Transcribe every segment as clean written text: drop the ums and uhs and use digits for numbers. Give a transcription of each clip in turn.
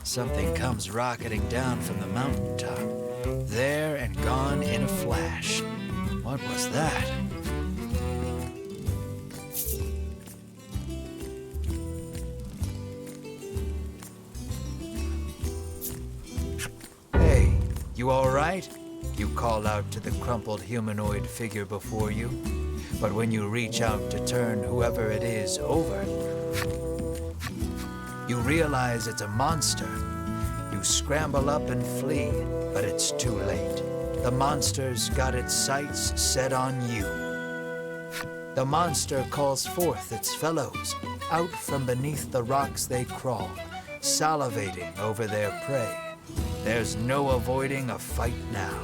Something comes rocketing down from the mountaintop. There and gone in a flash. What was that? Hey, you all right? You call out to the crumpled humanoid figure before you. But when you reach out to turn whoever it is over, you realize it's a monster. You scramble up and flee, but it's too late. The monster's got its sights set on you. The monster calls forth its fellows. Out from beneath the rocks they crawl, salivating over their prey. There's no avoiding a fight now.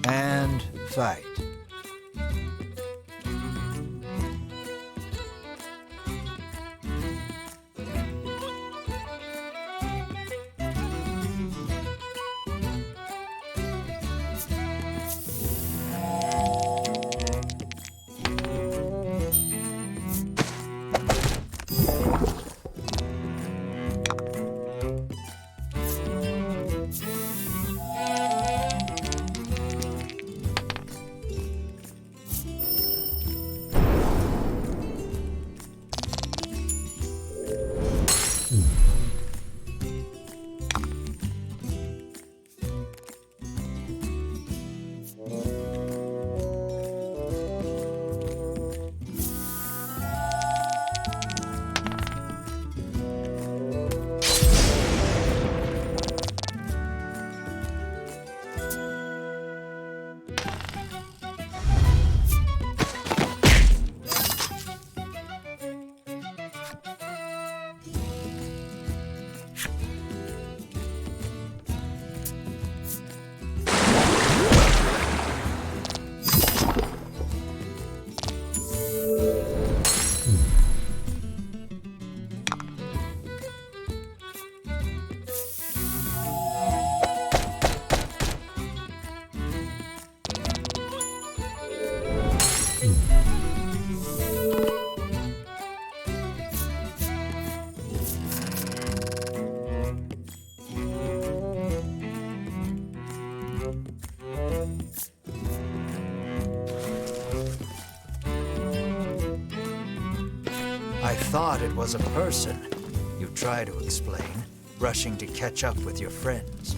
And fight. I thought it was a person, you try to explain, rushing to catch up with your friends.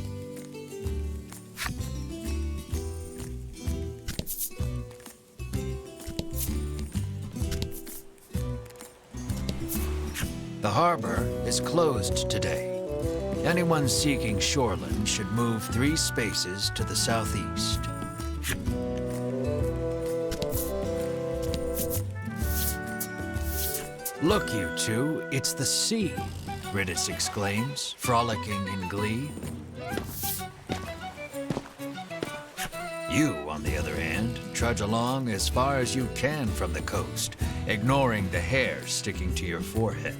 The harbor is closed today. Anyone seeking shoreline should move 3 spaces to the southeast. Look, you two, it's the sea, Riddis exclaims, frolicking in glee. You, on the other hand, trudge along as far as you can from the coast, ignoring the hair sticking to your forehead.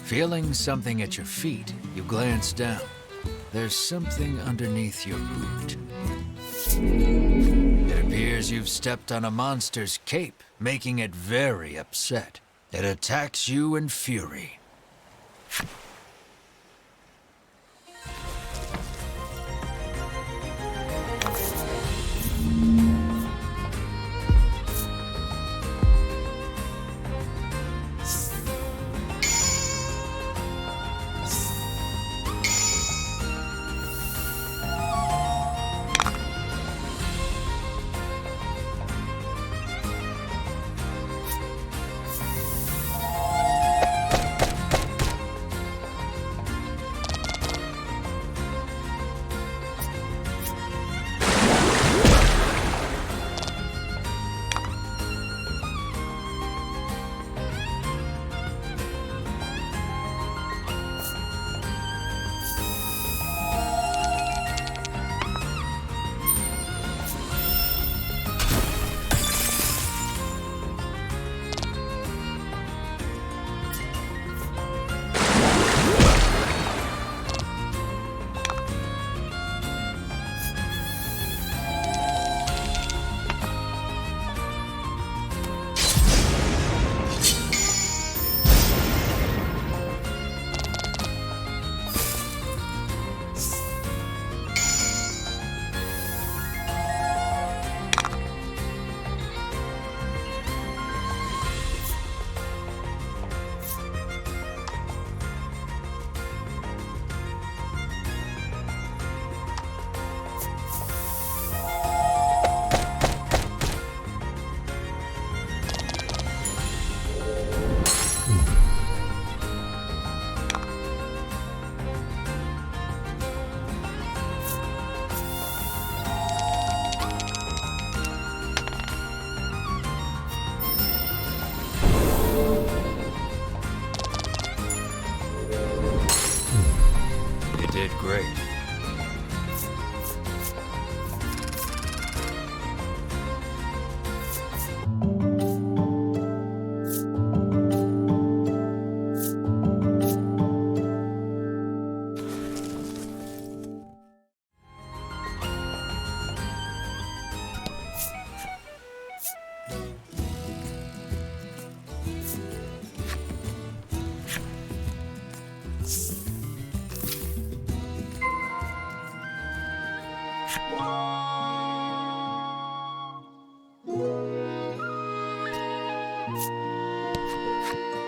Feeling something at your feet, you glance down. There's something underneath your boot. It appears you've stepped on a monster's cape, making it very upset. It attacks you in fury.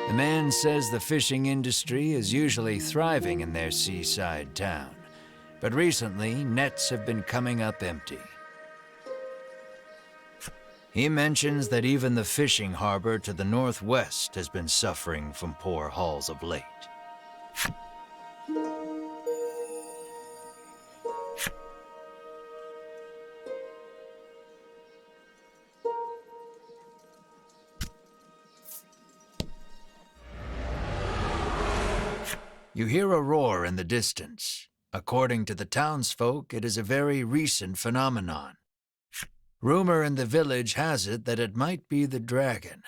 The man says the fishing industry is usually thriving in their seaside town, but recently nets have been coming up empty. He mentions that even the fishing harbor to the northwest has been suffering from poor hauls of late. You hear a roar in the distance. According to the townsfolk, it is a very recent phenomenon. Rumor in the village has it that it might be the dragon.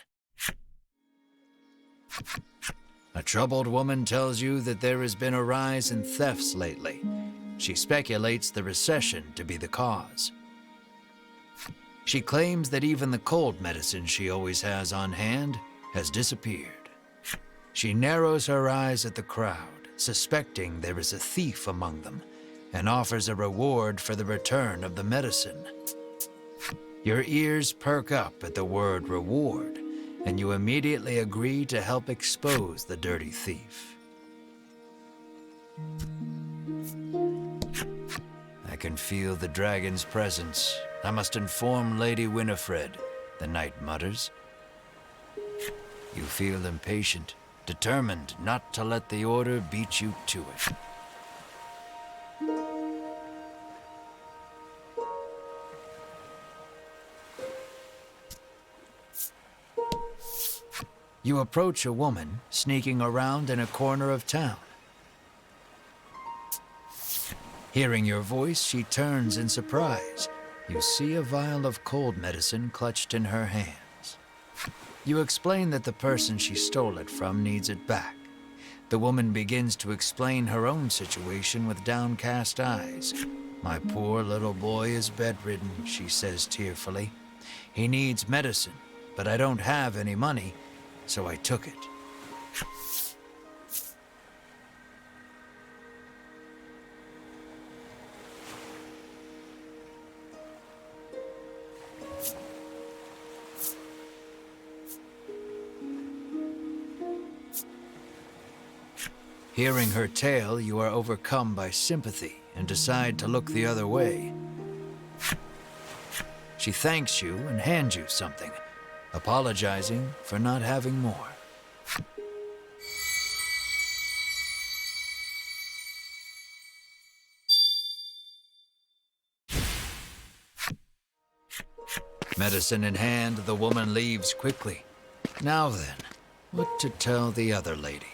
A troubled woman tells you that there has been a rise in thefts lately. She speculates the recession to be the cause. She claims that even the cold medicine she always has on hand has disappeared. She narrows her eyes at the crowd, suspecting there is a thief among them, and offers a reward for the return of the medicine. Your ears perk up at the word reward, and you immediately agree to help expose the dirty thief. I can feel the dragon's presence. I must inform Lady Winifred, the knight mutters. You feel impatient, determined not to let the order beat you to it. You approach a woman sneaking around in a corner of town. Hearing your voice, she turns in surprise. You see a vial of cold medicine clutched in her hands. You explain that the person she stole it from needs it back. The woman begins to explain her own situation with downcast eyes. My poor little boy is bedridden, she says tearfully. He needs medicine, but I don't have any money, so I took it. Hearing her tale, you are overcome by sympathy and decide to look the other way. She thanks you and hands you something, apologizing for not having more. Medicine in hand, the woman leaves quickly. Now then, what to tell the other lady?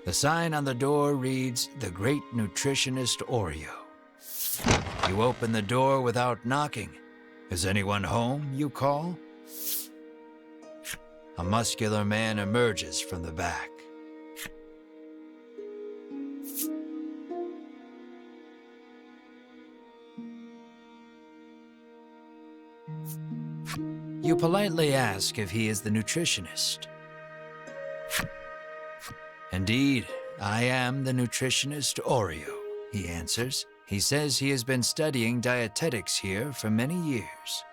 The sign on the door reads, "The Great Nutritionist Oreo." You open the door without knocking. "Is anyone home?" you call. A muscular man emerges from the back. You politely ask if he is the nutritionist. "Indeed, I am the nutritionist Oreo," he answers. He says he has been studying dietetics here for many years.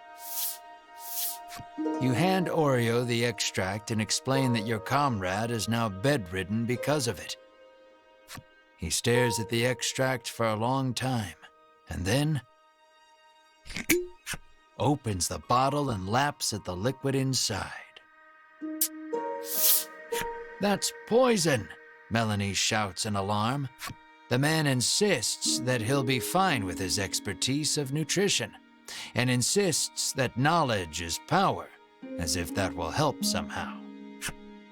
You hand Oreo the extract and explain that your comrade is now bedridden because of it. He stares at the extract for a long time, and then opens the bottle and laps at the liquid inside. "That's poison!" Melanie shouts in alarm. The man insists that he'll be fine with his expertise of nutrition, and insists that knowledge is power, as if that will help somehow.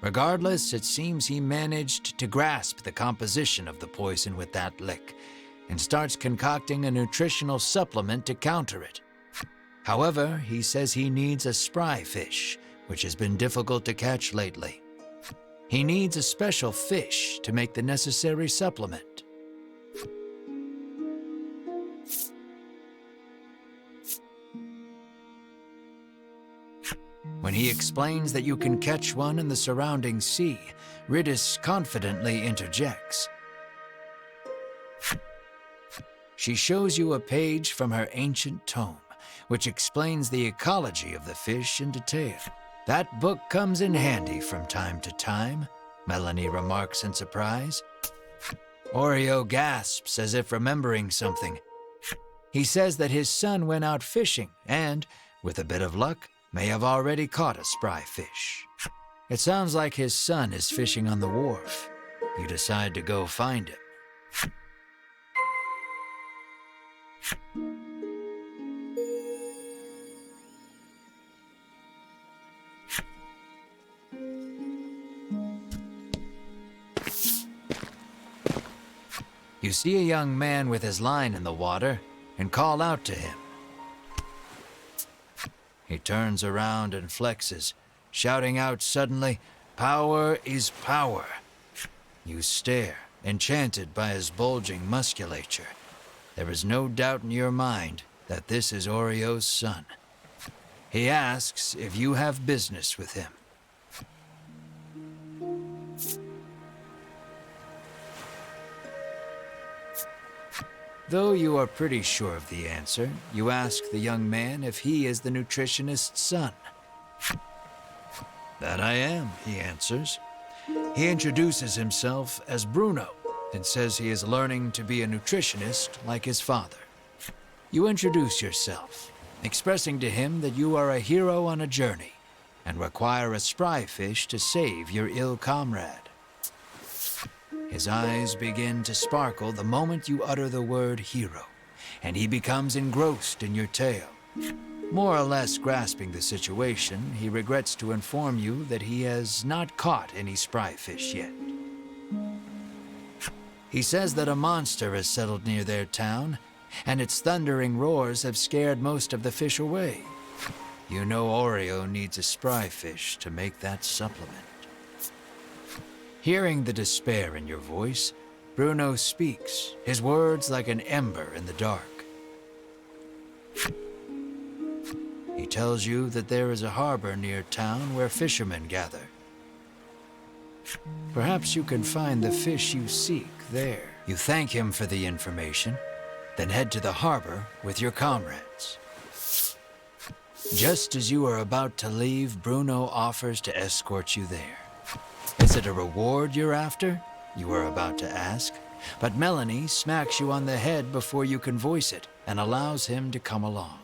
Regardless, it seems he managed to grasp the composition of the poison with that lick, and starts concocting a nutritional supplement to counter it. However, he says he needs a spry fish, which has been difficult to catch lately. He needs a special fish to make the necessary supplement. When he explains that you can catch one in the surrounding sea, Ridis confidently interjects. She shows you a page from her ancient tome, which explains the ecology of the fish in detail. That book comes in handy from time to time, Melanie remarks in surprise. Oreo gasps as if remembering something. He says that his son went out fishing and, with a bit of luck, may have already caught a spry fish. It sounds like his son is fishing on the wharf. You decide to go find him. You see a young man with his line in the water and call out to him. He turns around and flexes, shouting out suddenly, "Power is power." You stare, enchanted by his bulging musculature. There is no doubt in your mind that this is Oreo's son. He asks if you have business with him. Though you are pretty sure of the answer, you ask the young man if he is the nutritionist's son. "That I am," he answers. He introduces himself as Bruno and says he is learning to be a nutritionist like his father. You introduce yourself, expressing to him that you are a hero on a journey and require a spry fish to save your ill comrade. His eyes begin to sparkle the moment you utter the word hero, and he becomes engrossed in your tale. More or less grasping the situation, he regrets to inform you that he has not caught any spry fish yet. He says that a monster has settled near their town, and its thundering roars have scared most of the fish away. You know Oreo needs a spry fish to make that supplement. Hearing the despair in your voice, Bruno speaks, his words like an ember in the dark. He tells you that there is a harbor near town where fishermen gather. Perhaps you can find the fish you seek there. You thank him for the information, then head to the harbor with your comrades. Just as you are about to leave, Bruno offers to escort you there. Is it a reward you're after? You are about to ask, but Melanie smacks you on the head before you can voice it and allows him to come along.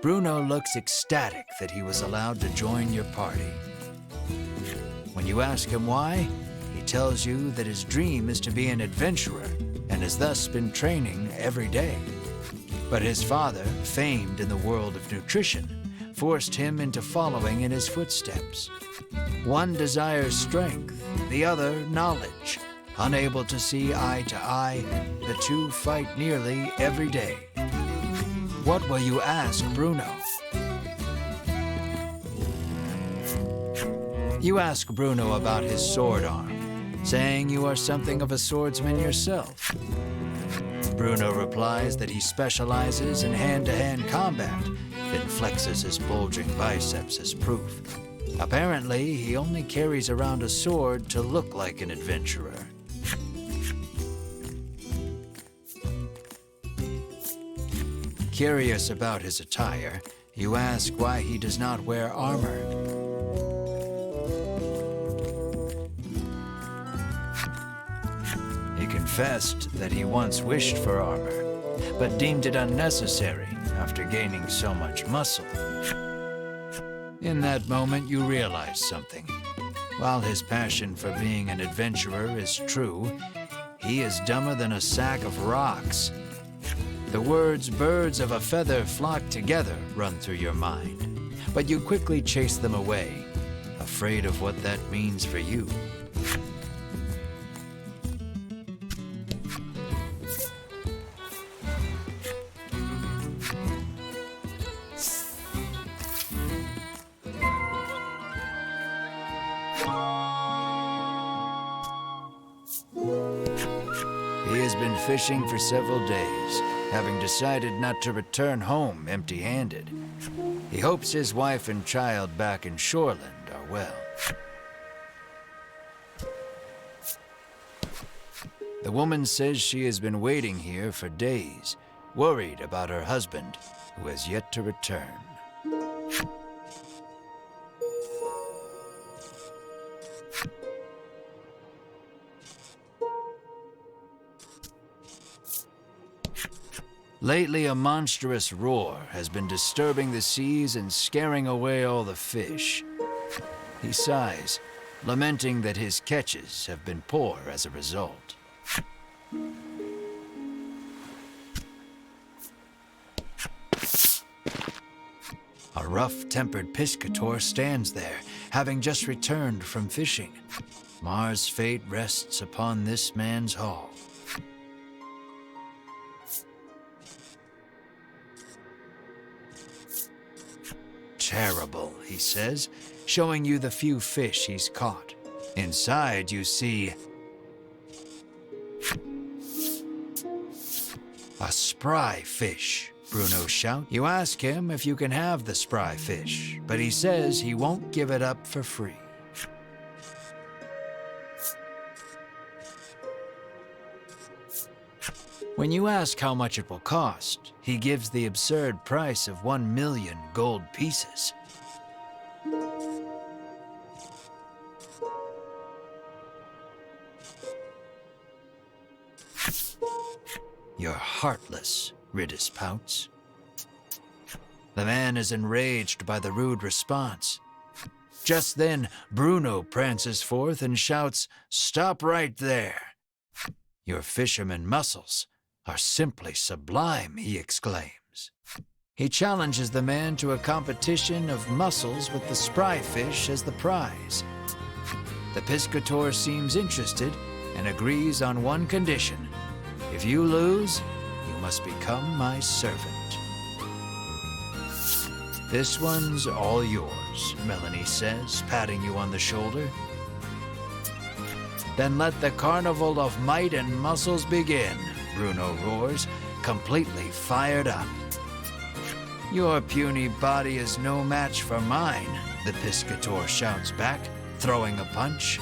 Bruno looks ecstatic that he was allowed to join your party. When you ask him why, he tells you that his dream is to be an adventurer and has thus been training every day. But his father, famed in the world of nutrition, forced him into following in his footsteps. One desires strength, the other knowledge. Unable to see eye to eye, the two fight nearly every day. What will you ask Bruno? You ask Bruno about his sword arm, saying you are something of a swordsman yourself. Bruno replies that he specializes in hand-to-hand combat, then flexes his bulging biceps as proof. Apparently, he only carries around a sword to look like an adventurer. Curious about his attire, you ask why he does not wear armor. He confessed that he once wished for armor, but deemed it unnecessary after gaining so much muscle. In that moment, you realize something. While his passion for being an adventurer is true, he is dumber than a sack of rocks. The words "birds of a feather flock together" run through your mind, but you quickly chase them away, afraid of what that means for you. He has been fishing for several days, having decided not to return home empty-handed. He hopes his wife and child back in Shoreland are well. The woman says she has been waiting here for days, worried about her husband, who has yet to return. Lately, a monstrous roar has been disturbing the seas and scaring away all the fish. He sighs, lamenting that his catches have been poor as a result. A rough-tempered piscator stands there, having just returned from fishing. Mars' fate rests upon this man's haul. Terrible, he says, showing you the few fish he's caught. Inside, you see a spry fish, Bruno shouts. You ask him if you can have the spry fish, but he says he won't give it up for free. When you ask how much it will cost, he gives the absurd price of 1 million gold pieces. You're heartless, Ridis pouts. The man is enraged by the rude response. Just then, Bruno prances forth and shouts, "Stop right there! Your fisherman muscles are simply sublime," he exclaims. He challenges the man to a competition of muscles with the spry fish as the prize. The piscator seems interested and agrees on one condition. If you lose, you must become my servant. This one's all yours, Melanie says, patting you on the shoulder. Then let the carnival of might and muscles begin, Bruno roars, completely fired up. Your puny body is no match for mine, the piscator shouts back, throwing a punch.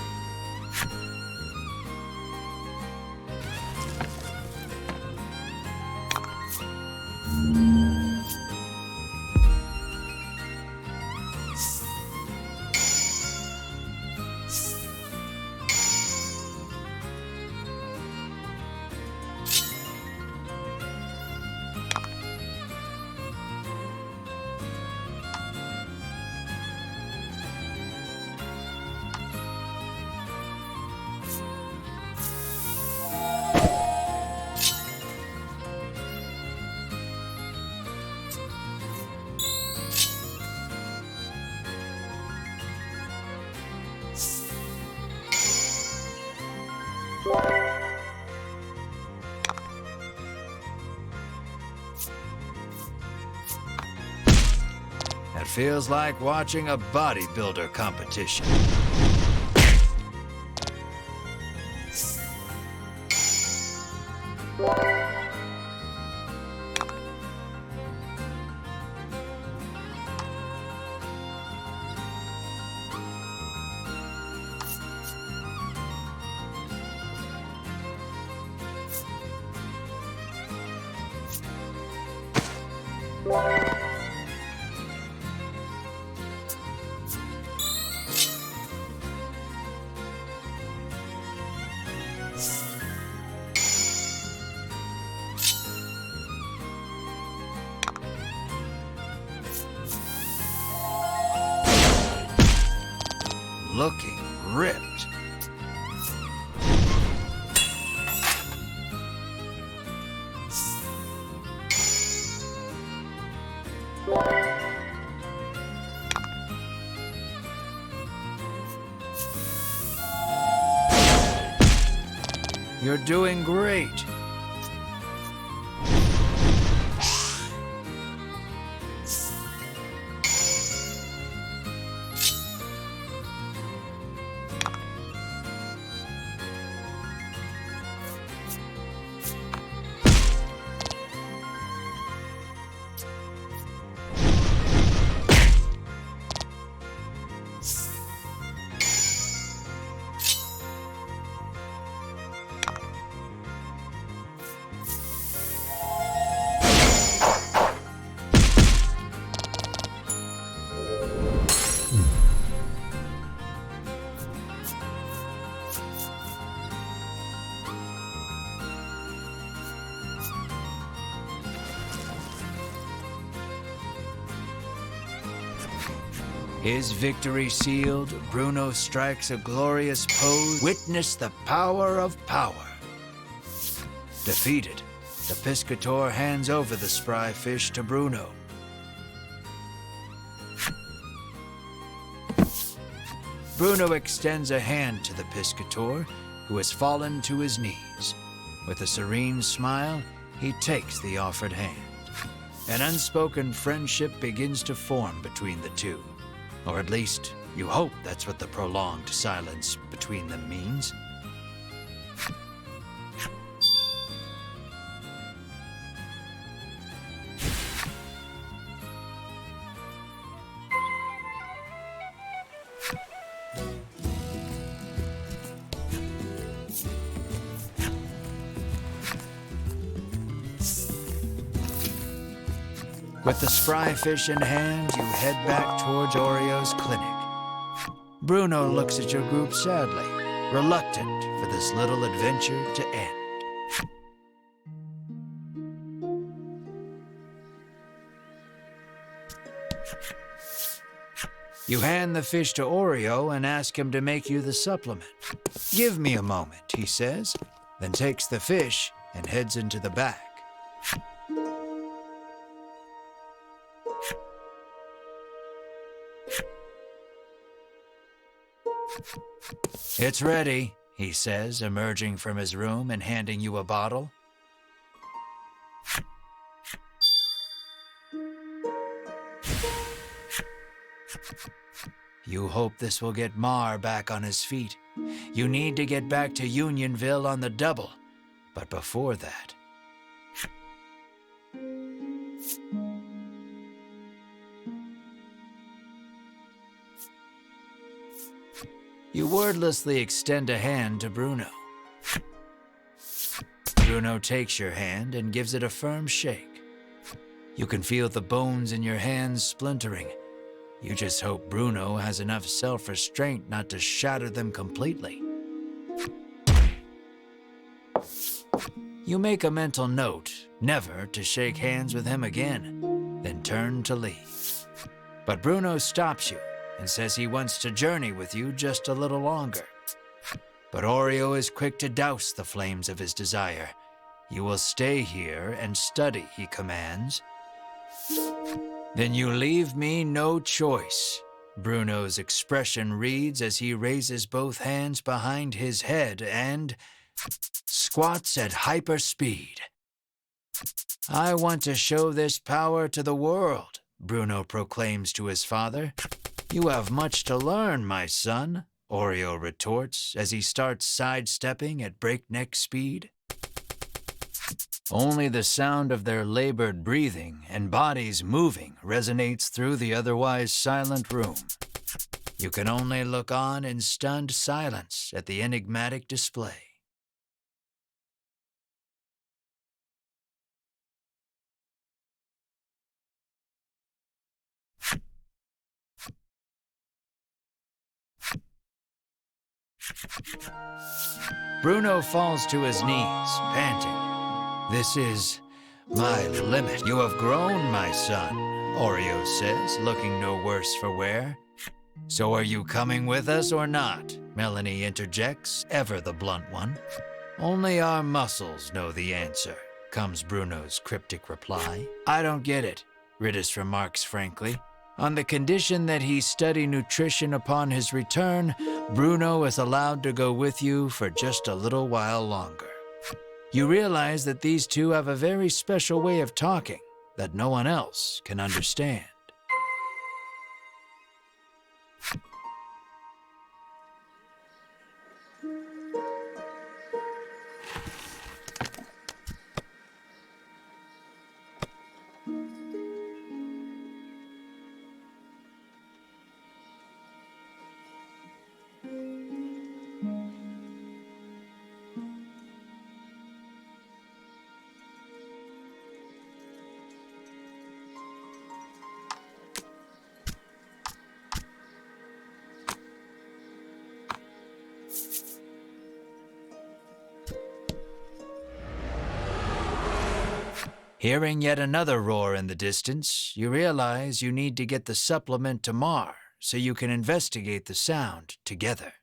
It feels like watching a bodybuilder competition. Looking ripped. You're doing great. His victory sealed, Bruno strikes a glorious pose. Witness the power of power. Defeated, the piscator hands over the spry fish to Bruno. Bruno extends a hand to the piscator, who has fallen to his knees. With a serene smile, he takes the offered hand. An unspoken friendship begins to form between the two. Or at least, you hope that's what the prolonged silence between them means. With the spry fish in hand, you head back towards Oreo's clinic. Bruno looks at your group sadly, reluctant for this little adventure to end. You hand the fish to Oreo and ask him to make you the supplement. "Give me a moment," he says, then takes the fish and heads into the back. "It's ready," he says, emerging from his room and handing you a bottle. You hope this will get Mar back on his feet. You need to get back to Unionville on the double. But before that... You wordlessly extend a hand to Bruno. Bruno takes your hand and gives it a firm shake. You can feel the bones in your hands splintering. You just hope Bruno has enough self-restraint not to shatter them completely. You make a mental note never to shake hands with him again, then turn to leave. But Bruno stops you and says he wants to journey with you just a little longer. But Oreo is quick to douse the flames of his desire. You will stay here and study, he commands. "Then you leave me no choice," Bruno's expression reads as he raises both hands behind his head and squats at hyper speed. "I want to show this power to the world," Bruno proclaims to his father. "You have much to learn, my son," Oreo retorts as he starts sidestepping at breakneck speed. Only the sound of their labored breathing and bodies moving resonates through the otherwise silent room. You can only look on in stunned silence at the enigmatic display. Bruno falls to his knees, panting. "This is my limit. You have grown, my son," Oreo says, looking no worse for wear. "So are you coming with us or not?" Melanie interjects, ever the blunt one. "Only our muscles know the answer," comes Bruno's cryptic reply. "I don't get it," Ridis remarks frankly. On the condition that he study nutrition upon his return, Bruno is allowed to go with you for just a little while longer. You realize that these two have a very special way of talking that no one else can understand. Hearing yet another roar in the distance, you realize you need to get the supplement to Mar so you can investigate the sound together.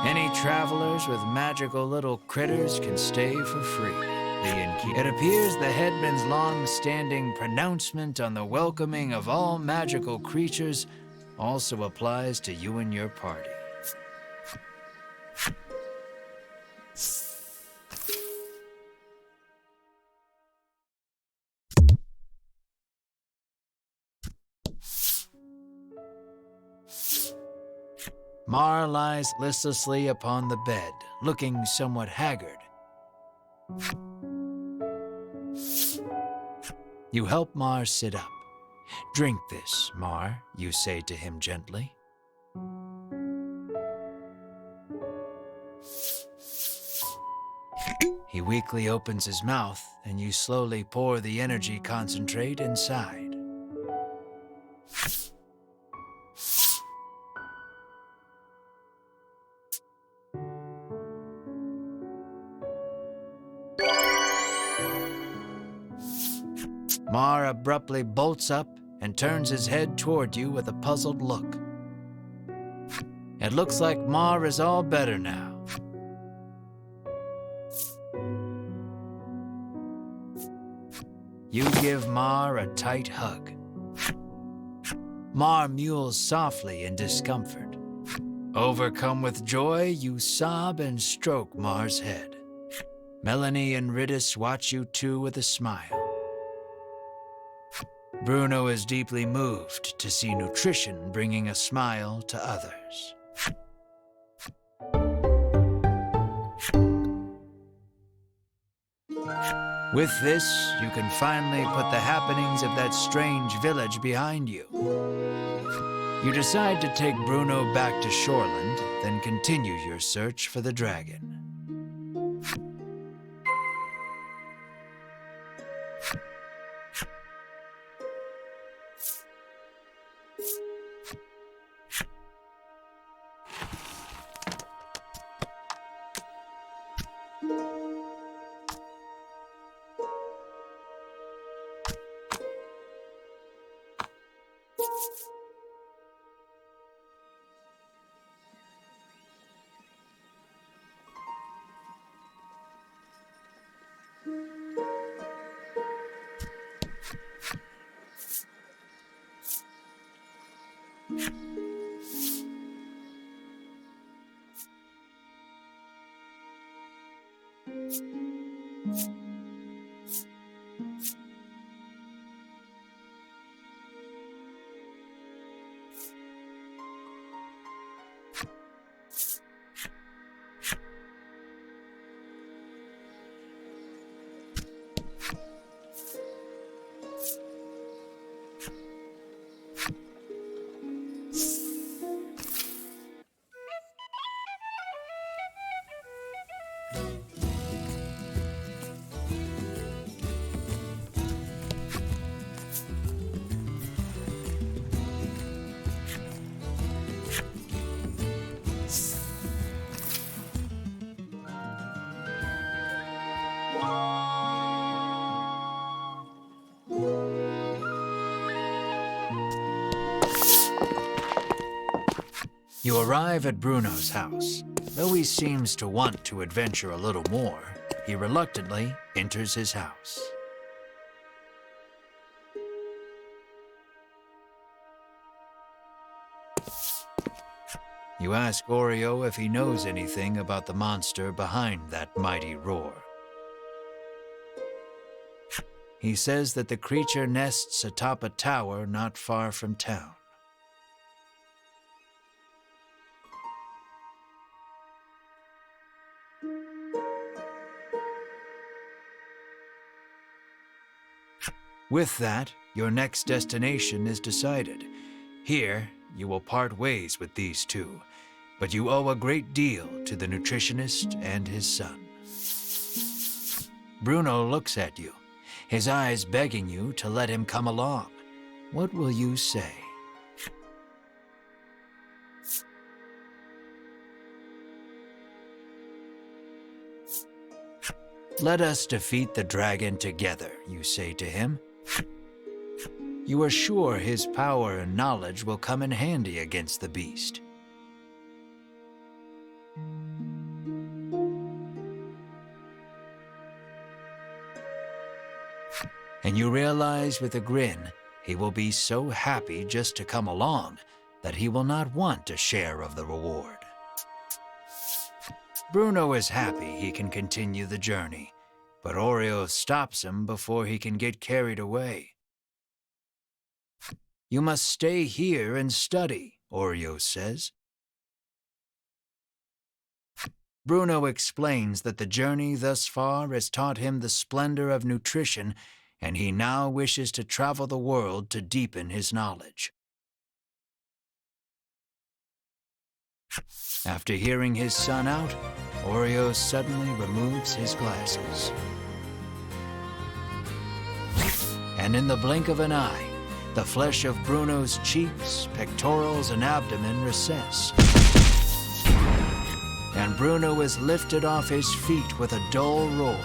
Any travelers with magical little critters can stay for free. The innkeeper. It appears the headman's long-standing pronouncement on the welcoming of all magical creatures also applies to you and your party. Mar lies listlessly upon the bed, looking somewhat haggard. You help Mar sit up. "Drink this, Mar," you say to him gently. He weakly opens his mouth, and you slowly pour the energy concentrate inside. Mar abruptly bolts up and turns his head toward you with a puzzled look. It looks like Mar is all better now. You give Mar a tight hug. Mar mews softly in discomfort. Overcome with joy, you sob and stroke Mar's head. Melanie and Riddis watch you too with a smile. Bruno is deeply moved to see nutrition bringing a smile to others. With this, you can finally put the happenings of that strange village behind you. You decide to take Bruno back to Shoreland, then continue your search for the dragon. You arrive at Bruno's house. Though he seems to want to adventure a little more, he reluctantly enters his house. You ask Oreo if he knows anything about the monster behind that mighty roar. He says that the creature nests atop a tower not far from town. With that, your next destination is decided. Here, you will part ways with these two, but you owe a great deal to the nutritionist and his son. Bruno looks at you, his eyes begging you to let him come along. What will you say? Let us defeat the dragon together, you say to him. You are sure his power and knowledge will come in handy against the beast. and you realize with a grin he will be so happy just to come along that he will not want a share of the reward. Bruno is happy he can continue the journey, but Oreo stops him before he can get carried away. "You must stay here and study," Oreo says. Bruno explains that the journey thus far has taught him the splendor of nutrition, and he now wishes to travel the world to deepen his knowledge. After hearing his son out, Oreo suddenly removes his glasses. And in the blink of an eye, the flesh of Bruno's cheeks, pectorals, and abdomen recess. And Bruno is lifted off his feet with a dull roar.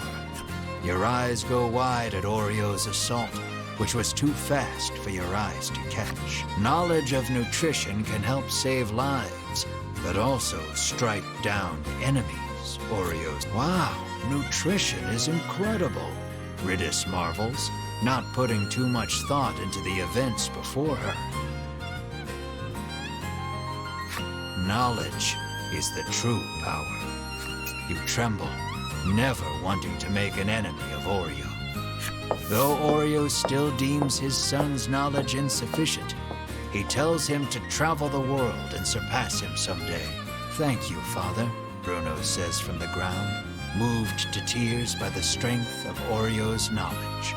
Your eyes go wide at Oreo's assault, which was too fast for your eyes to catch. Knowledge of nutrition can help save lives, but also strike down enemies, Oreo's. "Wow, nutrition is incredible," Ridis marvels, not putting too much thought into the events before her. Knowledge is the true power. You tremble, never wanting to make an enemy of Oreo. Though Oreo still deems his son's knowledge insufficient, he tells him to travel the world and surpass him someday. "Thank you, Father," Bruno says from the ground, moved to tears by the strength of Oreo's knowledge.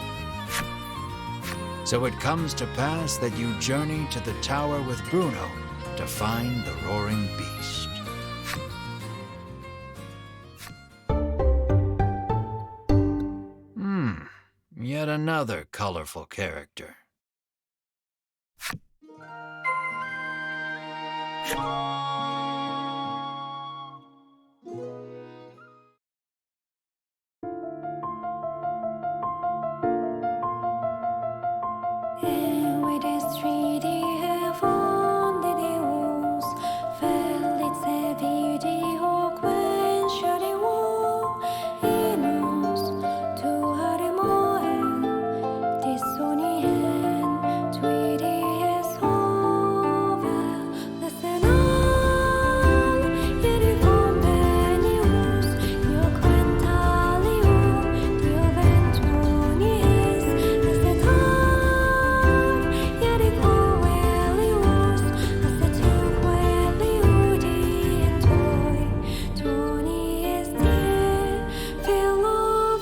So it comes to pass that you journey to the tower with Bruno to find the roaring beast. Yet another colorful character. With his 3D heaven, det hos väldigt sevidi och quenchade war inus to hade moen dissoni hen 3D is over listen on yeri convenius io quentalio dio ventronis listen on yeri coelius listen to coeliudi and toy Tony is there fill of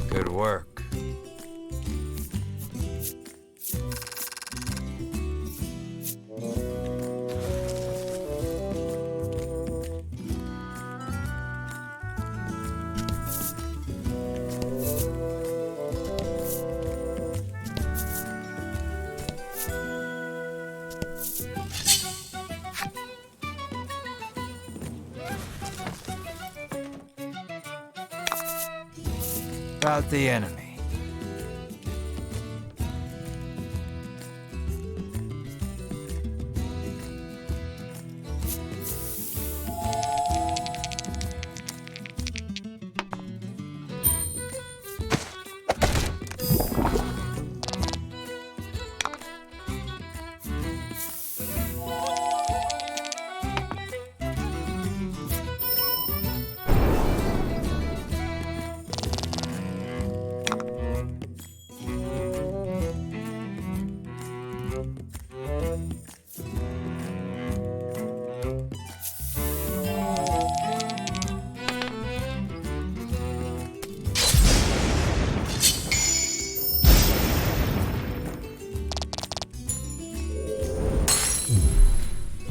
Good work. About the enemy.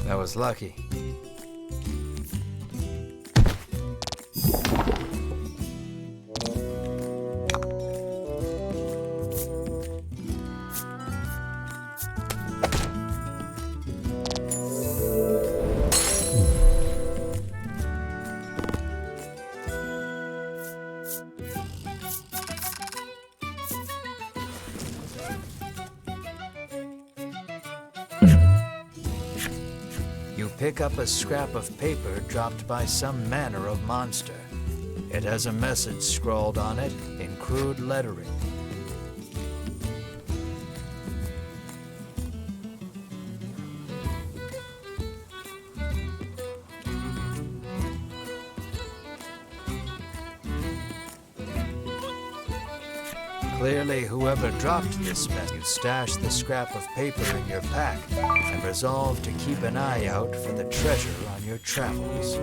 That was lucky. You pick up a scrap of paper dropped by some manner of monster. It has a message scrawled on it in crude lettering. Clearly, whoever dropped this mess, you stashed the scrap of paper in your pack and resolved to keep an eye out for the treasure on your travels.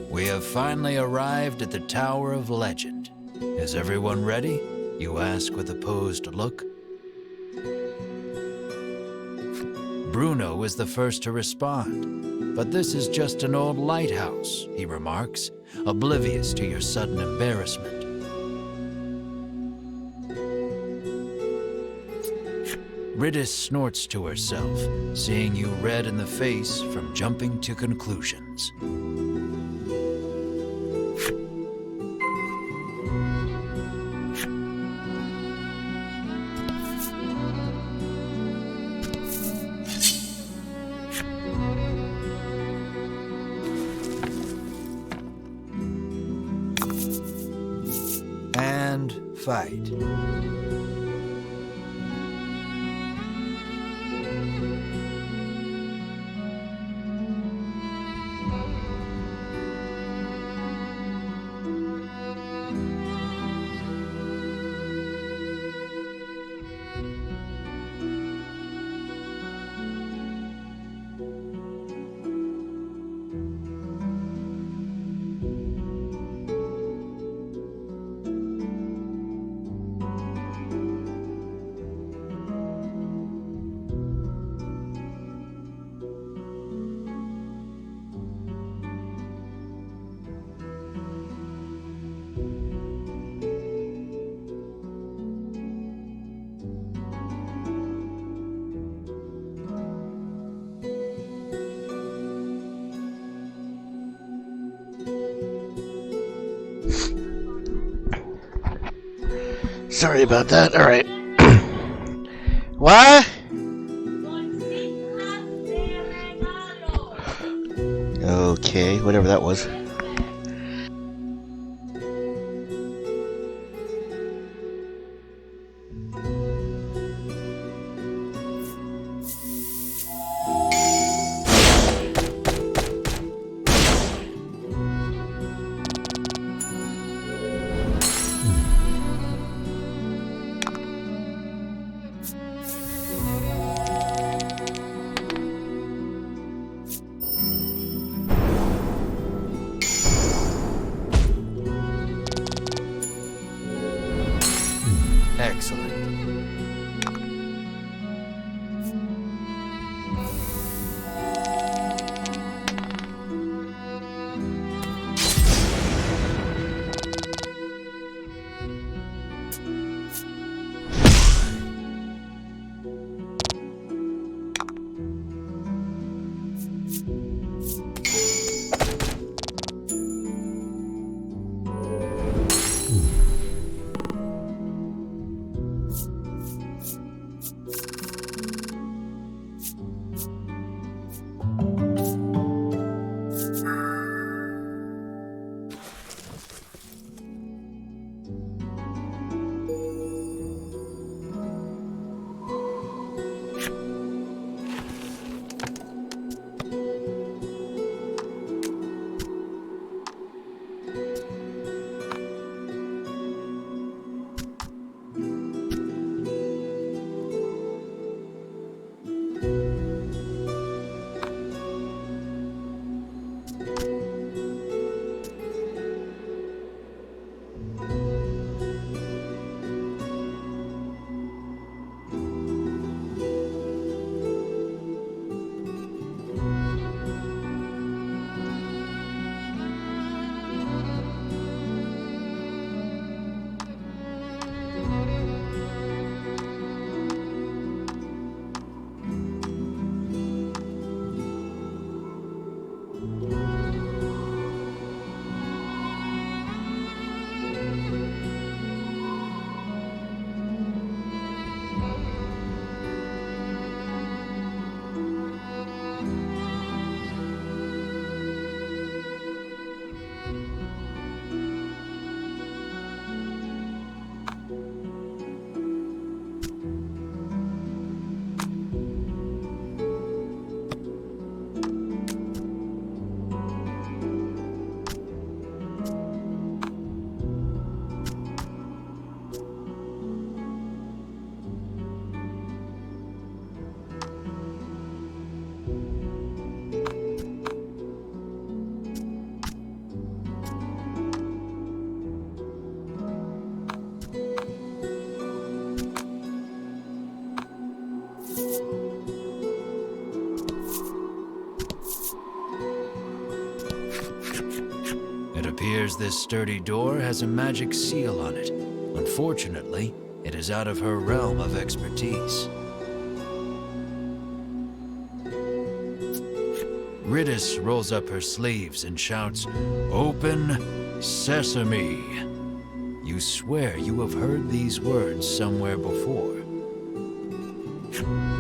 We have finally arrived at the Tower of Legend. Is everyone ready? You ask with a posed look. Bruno is the first to respond. But this is just an old lighthouse, he remarks, oblivious to your sudden embarrassment. Riddis snorts to herself, seeing you red in the face from jumping to conclusions. And fight. Sorry about that. All right. What? Okay, whatever that was. Excellent. appears this sturdy door has a magic seal on it. Unfortunately, it is out of her realm of expertise. Riddis rolls up her sleeves and shouts, "Open Sesame!" You swear you have heard these words somewhere before.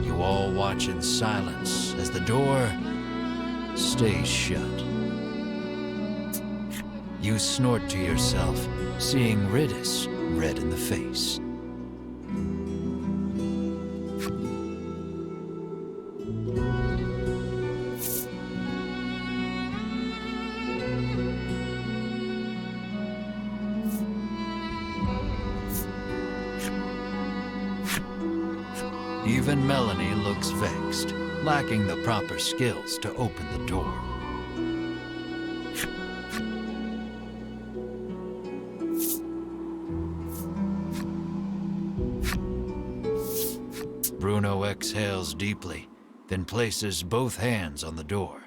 You all watch in silence as the door stays shut. You snort to yourself, seeing Riddis red in the face. Even Melanie looks vexed, lacking the proper skills to open the door. Bruno exhales deeply, then places both hands on the door.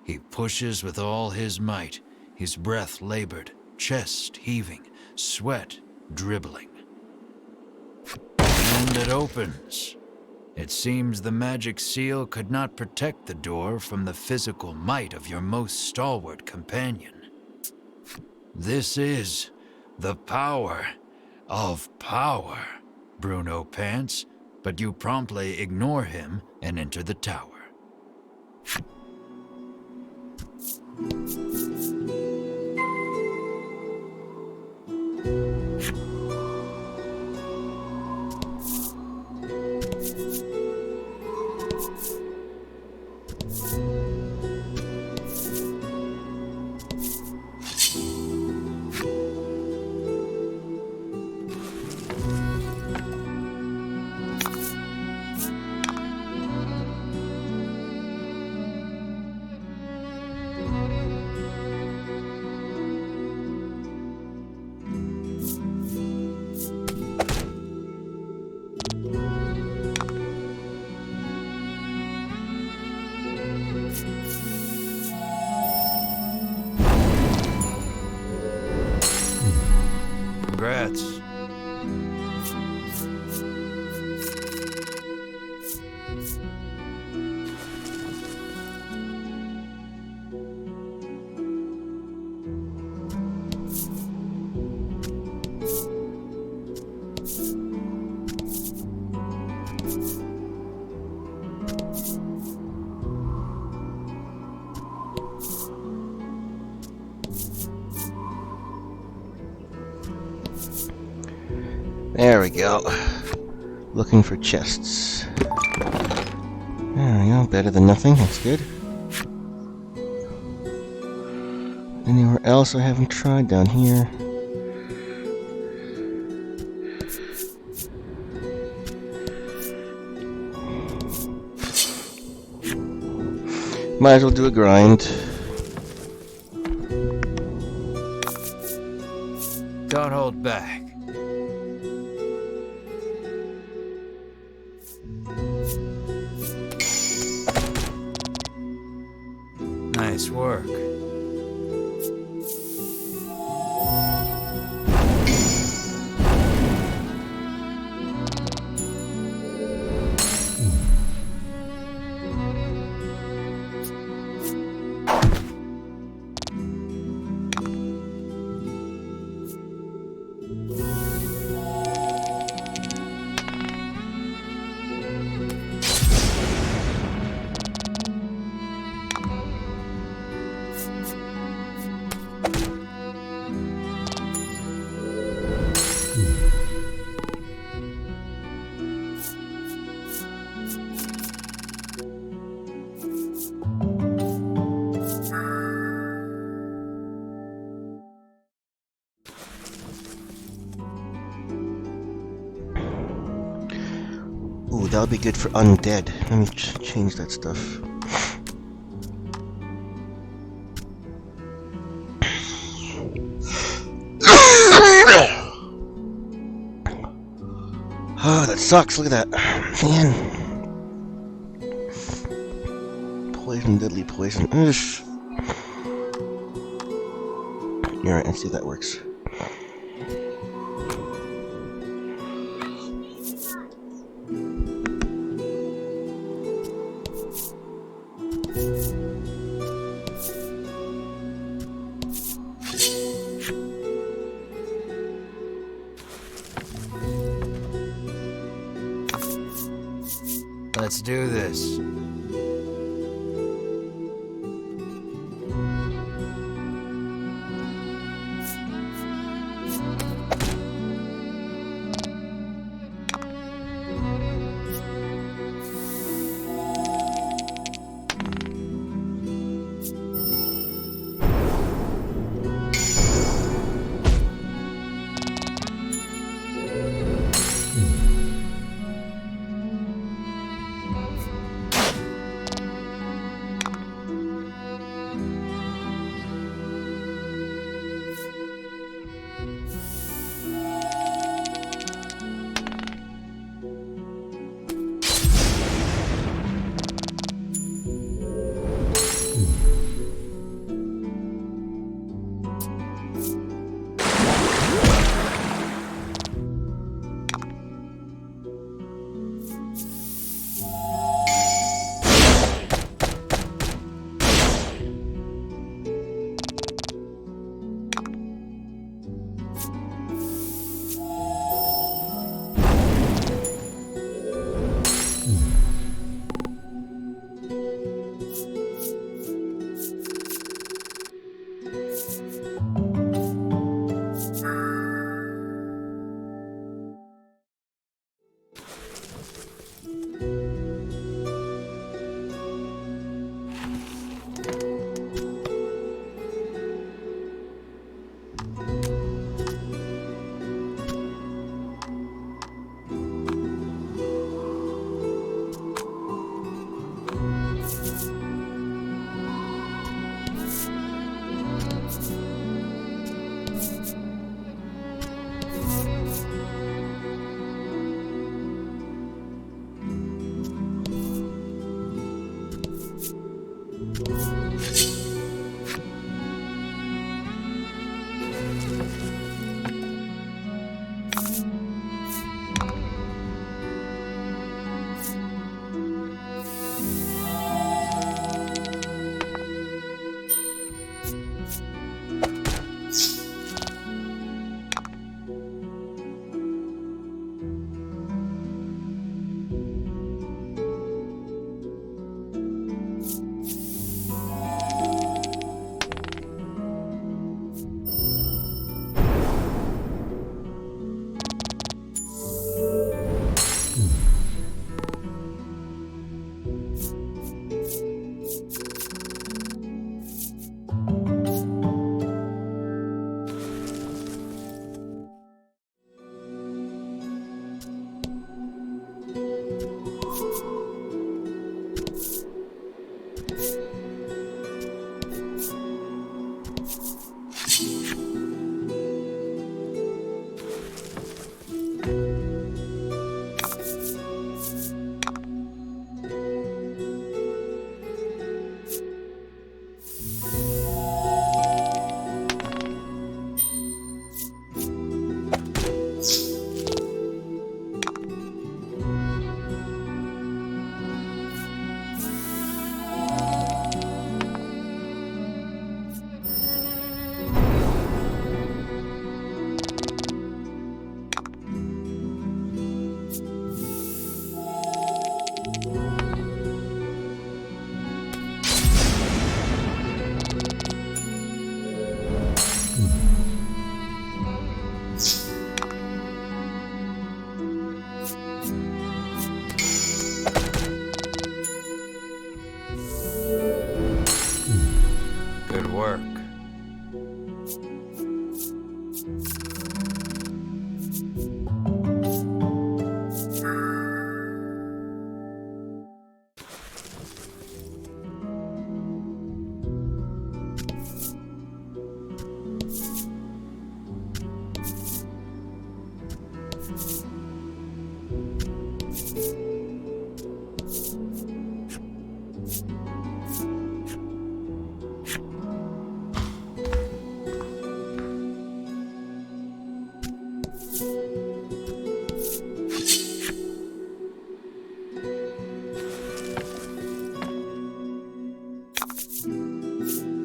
He pushes with all his might, his breath labored, chest heaving, sweat dribbling. And it opens. It seems the magic seal could not protect the door from the physical might of your most stalwart companion. This is the power of power, Bruno pants, but you promptly ignore him and enter the tower. Congrats. There we go. Looking for chests. There we go. Better than nothing. That's good. Anywhere else I haven't tried down here? Might as well do a grind. Don't hold back. Nice work. Ooh, that'll be good for undead. Let me change that stuff. Oh, that sucks. Look at that. Man. Poison, deadly poison. Ugh. You're right, let's see if that works. Let's do this.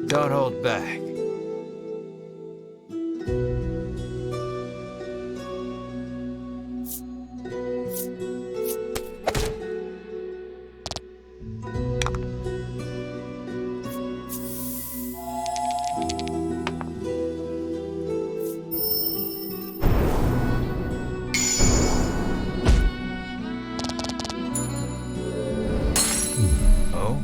Don't hold back. Oh?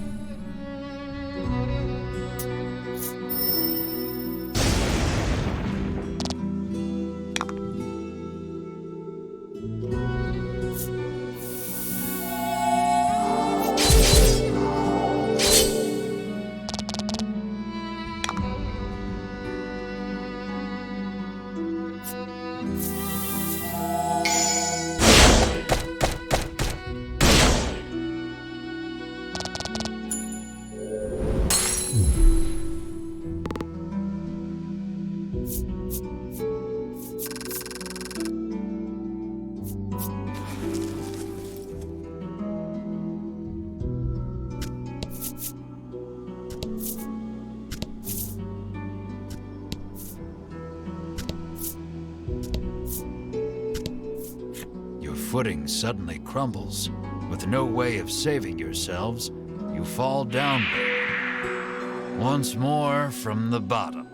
Your footing suddenly crumbles. With no way of saving yourselves, you fall downward. Once more from the bottom.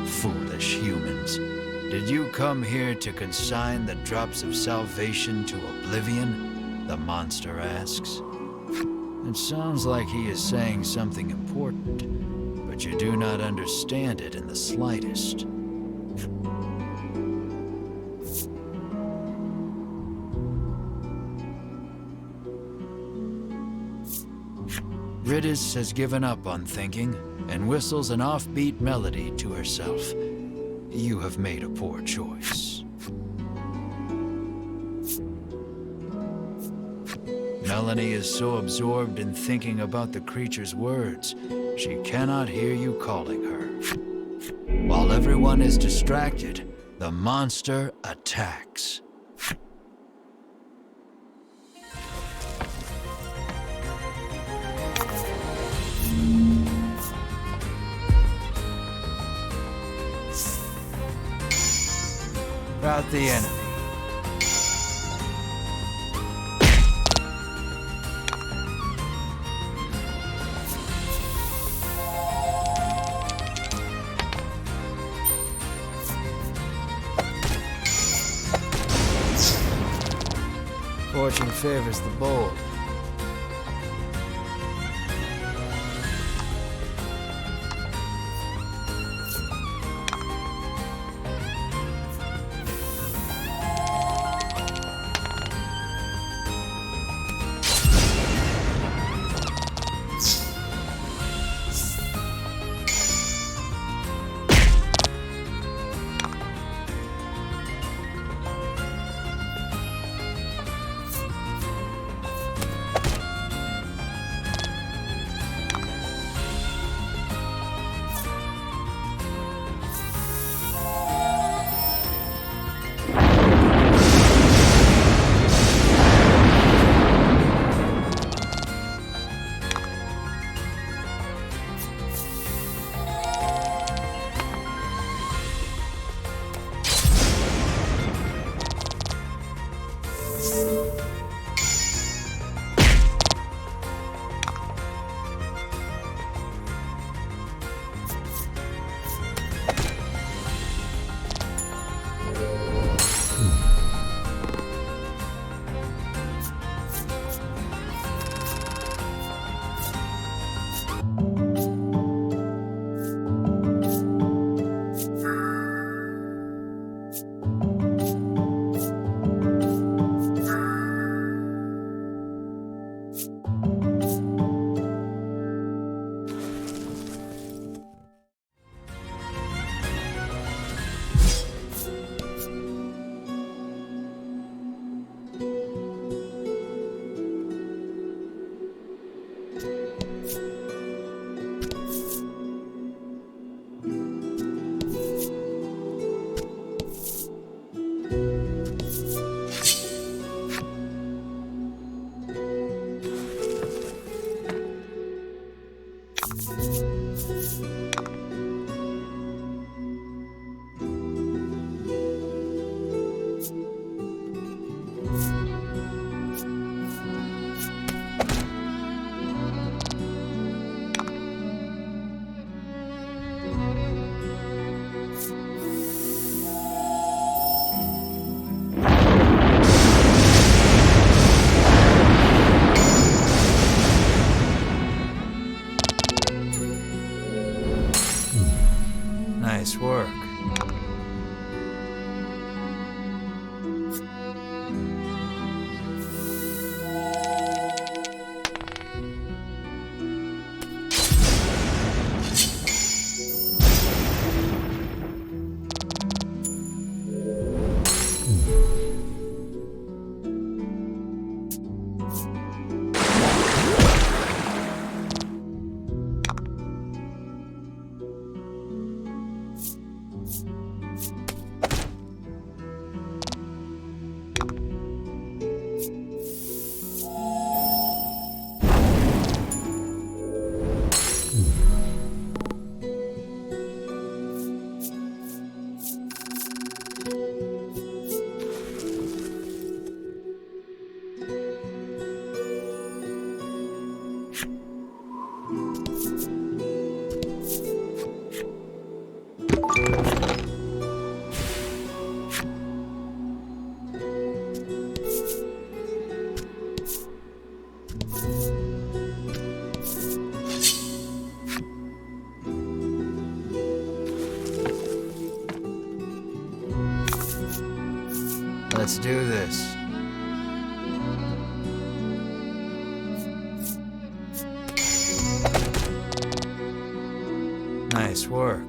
Foolish humans. Did you come here to consign the drops of salvation to oblivion? The monster asks. It sounds like he is saying something important, but you do not understand it in the slightest. Riddis has given up on thinking and whistles an offbeat melody to herself. You have made a poor choice. Melanie is so absorbed in thinking about the creature's words, she cannot hear you calling her. While everyone is distracted, the monster attacks. Rout the enemy. Fortune favors the bold. Nice work. Let's do this. Nice work.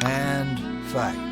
And fight.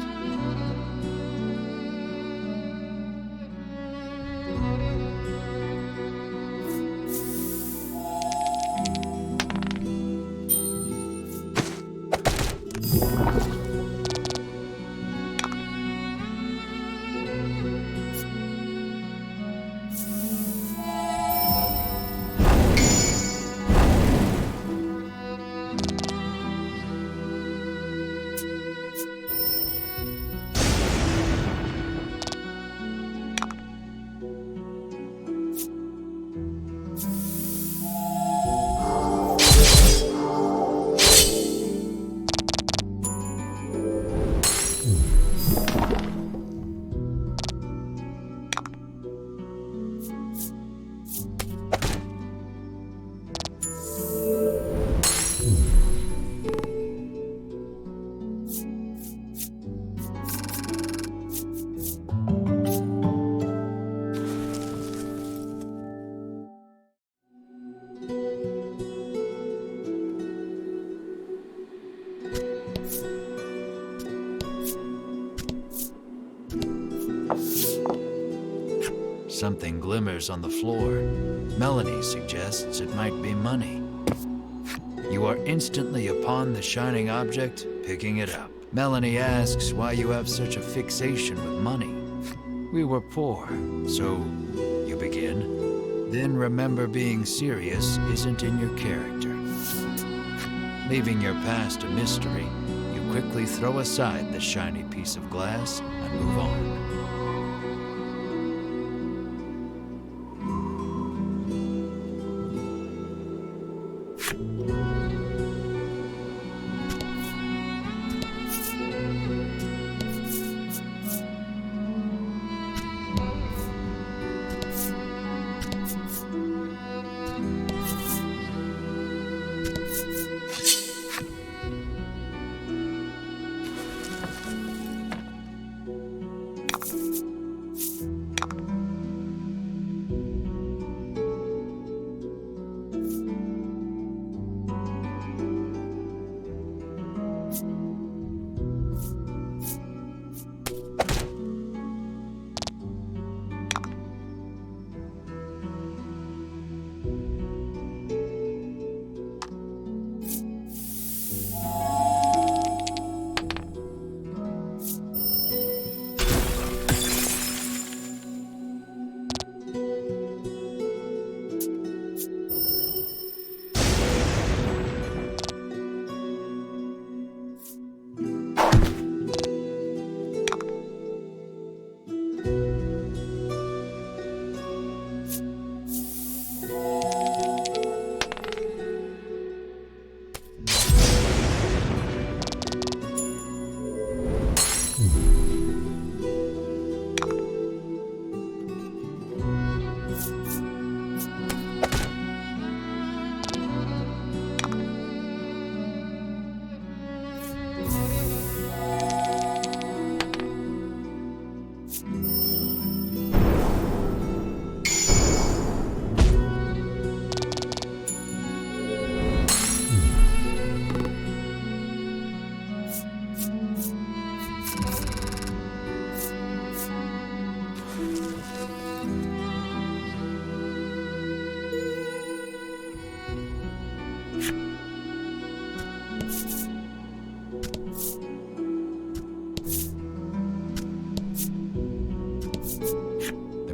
Something glimmers on the floor. Melanie suggests it might be money. You are instantly upon the shining object, picking it up. Melanie asks why you have such a fixation with money. We were poor, so you begin. Then remember being serious isn't in your character. Leaving your past a mystery, you quickly throw aside the shiny piece of glass and move on.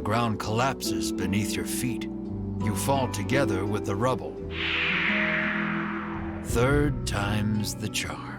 ground collapses beneath your feet. You fall together with the rubble. Third time's the charm.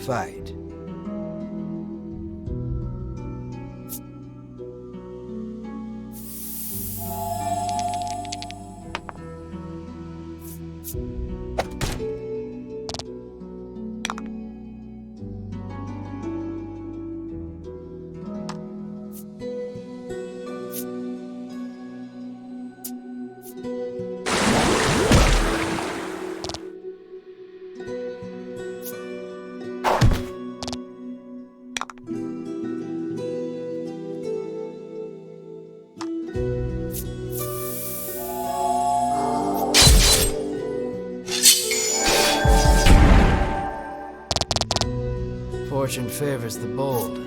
Fight. Fortune favors the bold.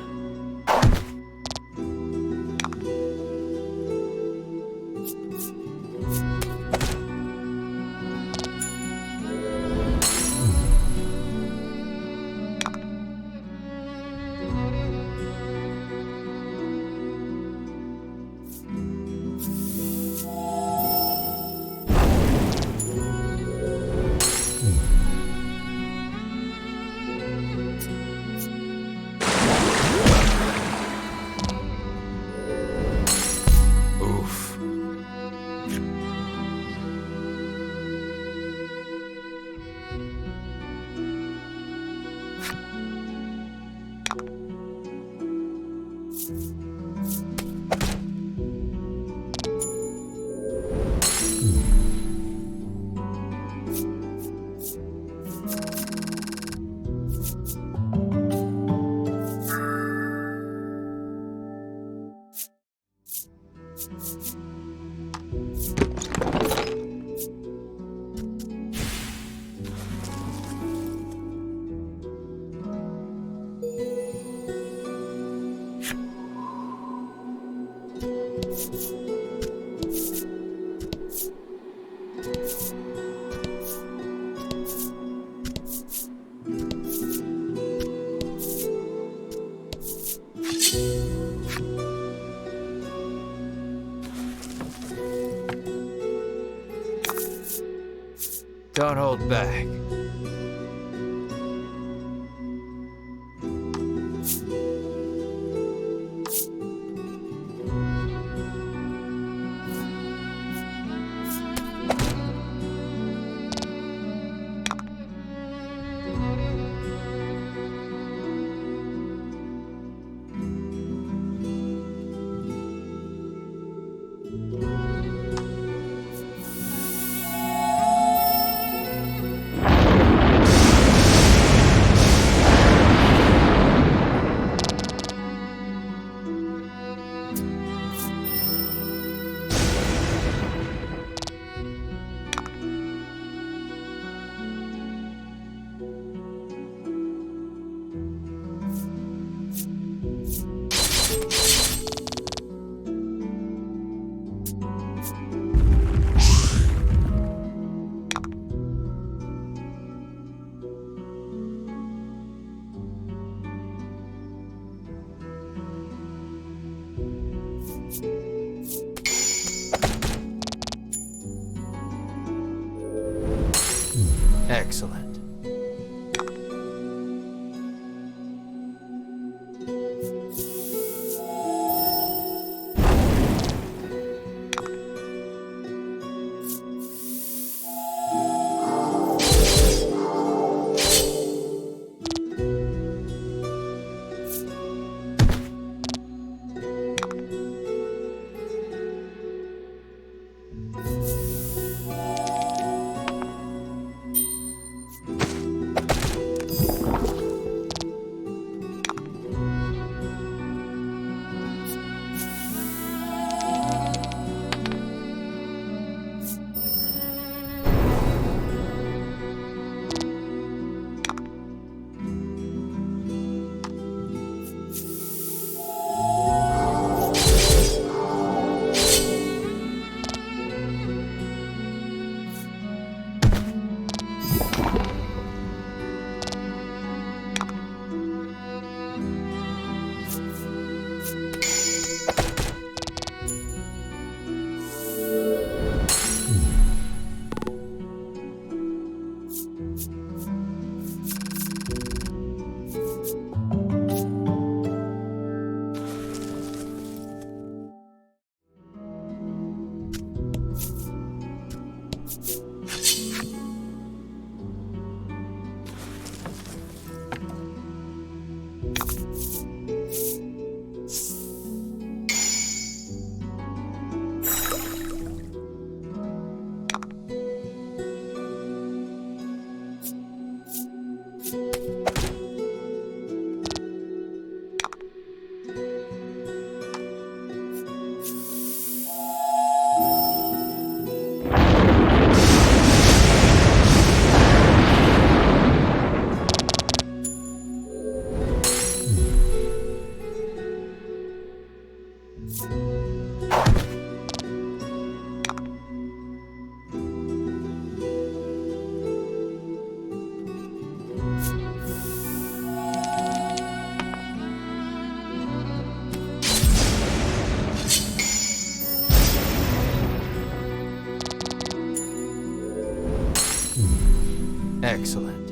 Don't hold back. Excellent. Excellent.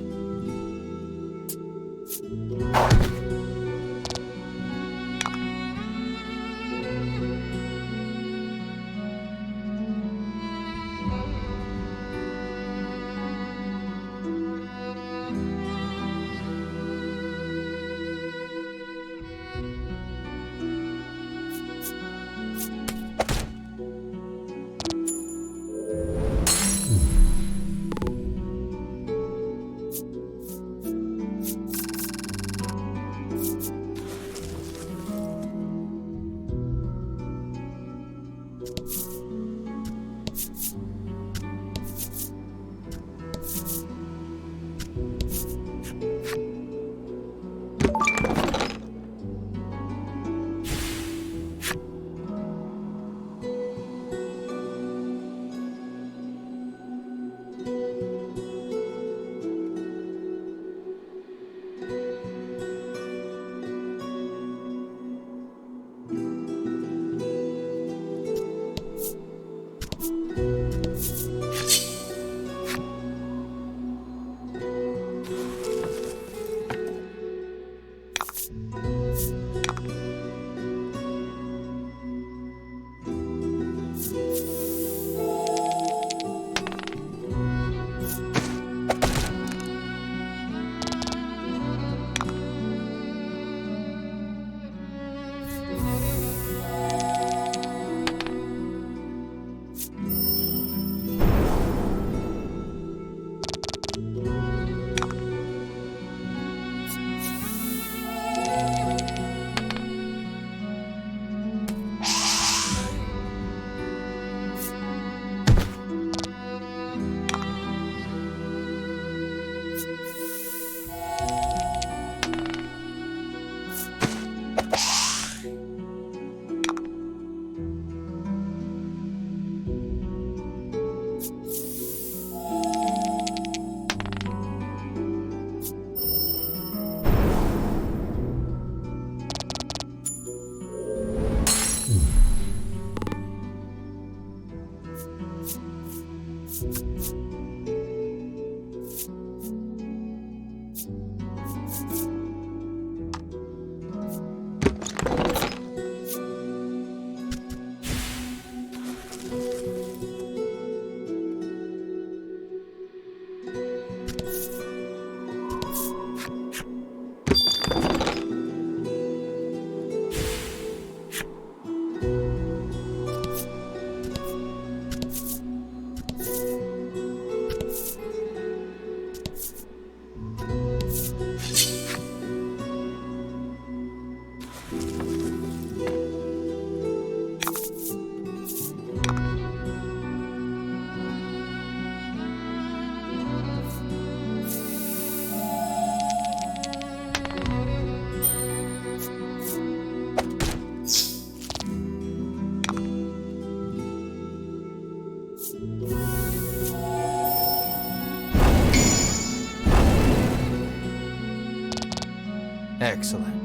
Excellent.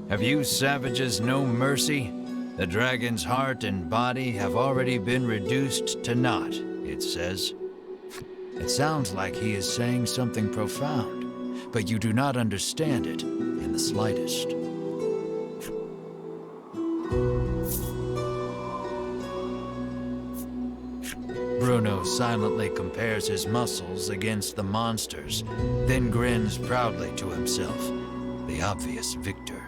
Have you savages no mercy? The dragon's heart and body have already been reduced to naught, it says. It sounds like he is saying something profound, but you do not understand it in the slightest. Bruno silently compares his muscles against the monster's, then grins proudly to himself, the obvious victor.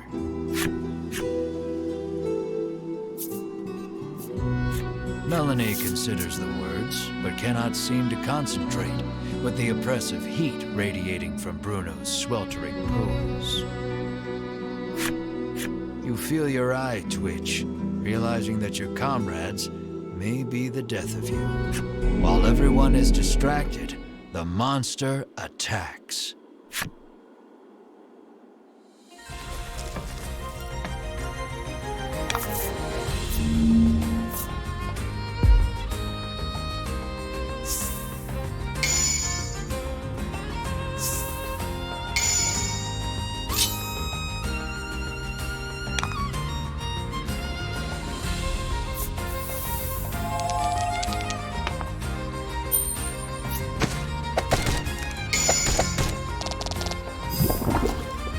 Melanie considers the words, but cannot seem to concentrate with the oppressive heat radiating from Bruno's sweltering pose. You feel your eye twitch, realizing that your comrades may be the death of you. While everyone is distracted, the monster attacks.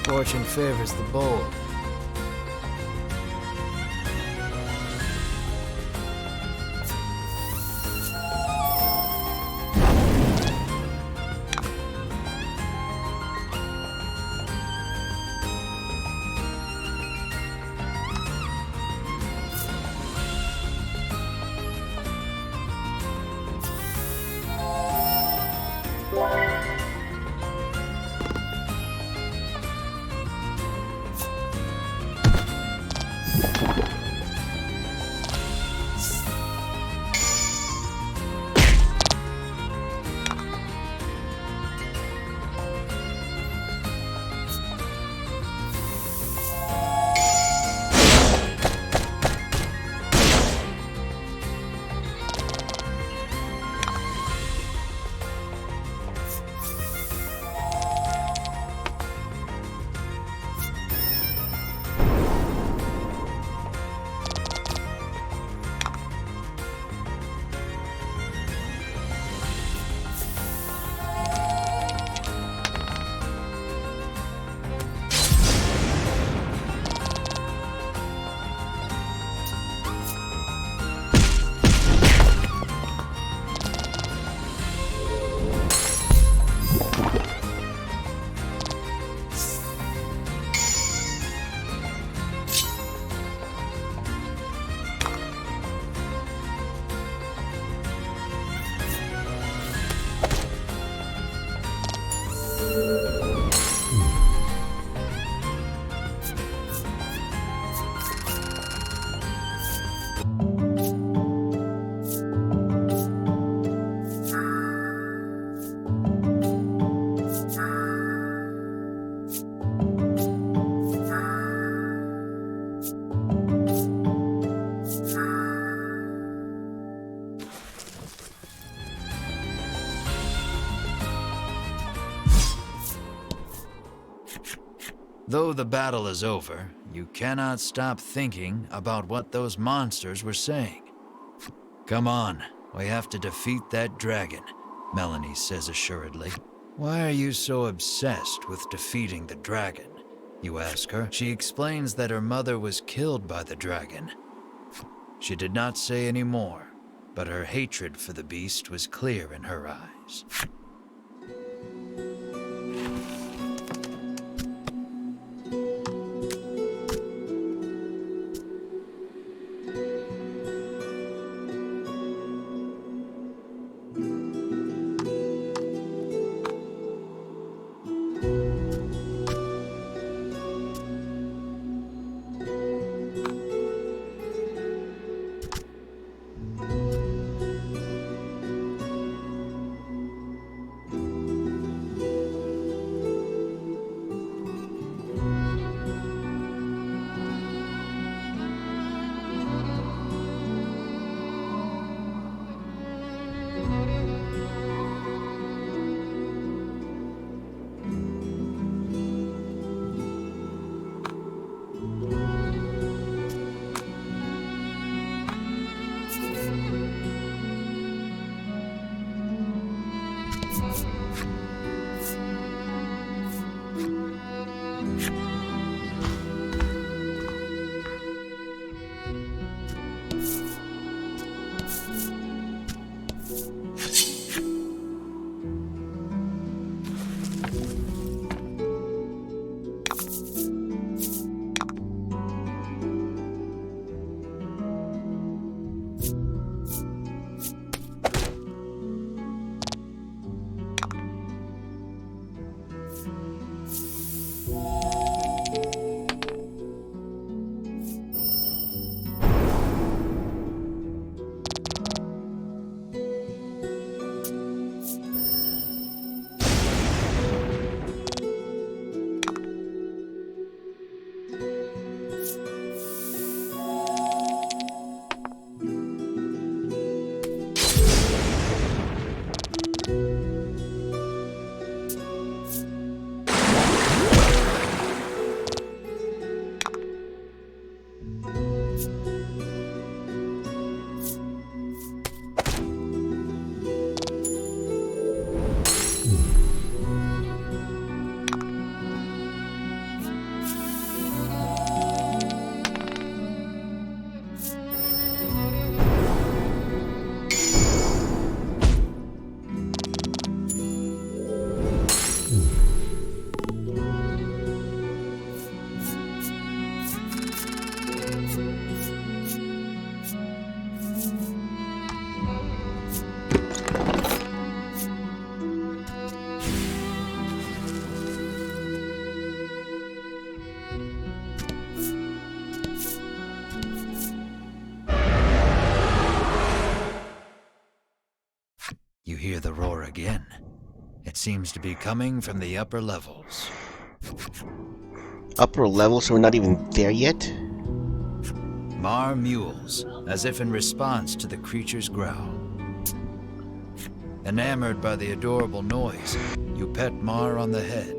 Fortune favors the bold. Though the battle is over, you cannot stop thinking about what those monsters were saying. Come on, we have to defeat that dragon, Melanie says assuredly. Why are you so obsessed with defeating the dragon? You ask her. She explains that her mother was killed by the dragon. She did not say any more, but her hatred for the beast was clear in her eyes. roar again. It seems to be coming from the upper levels. Upper level, so we're not even there yet? Mar mules, as if in response to the creature's growl. Enamored by the adorable noise, you pet Mar on the head.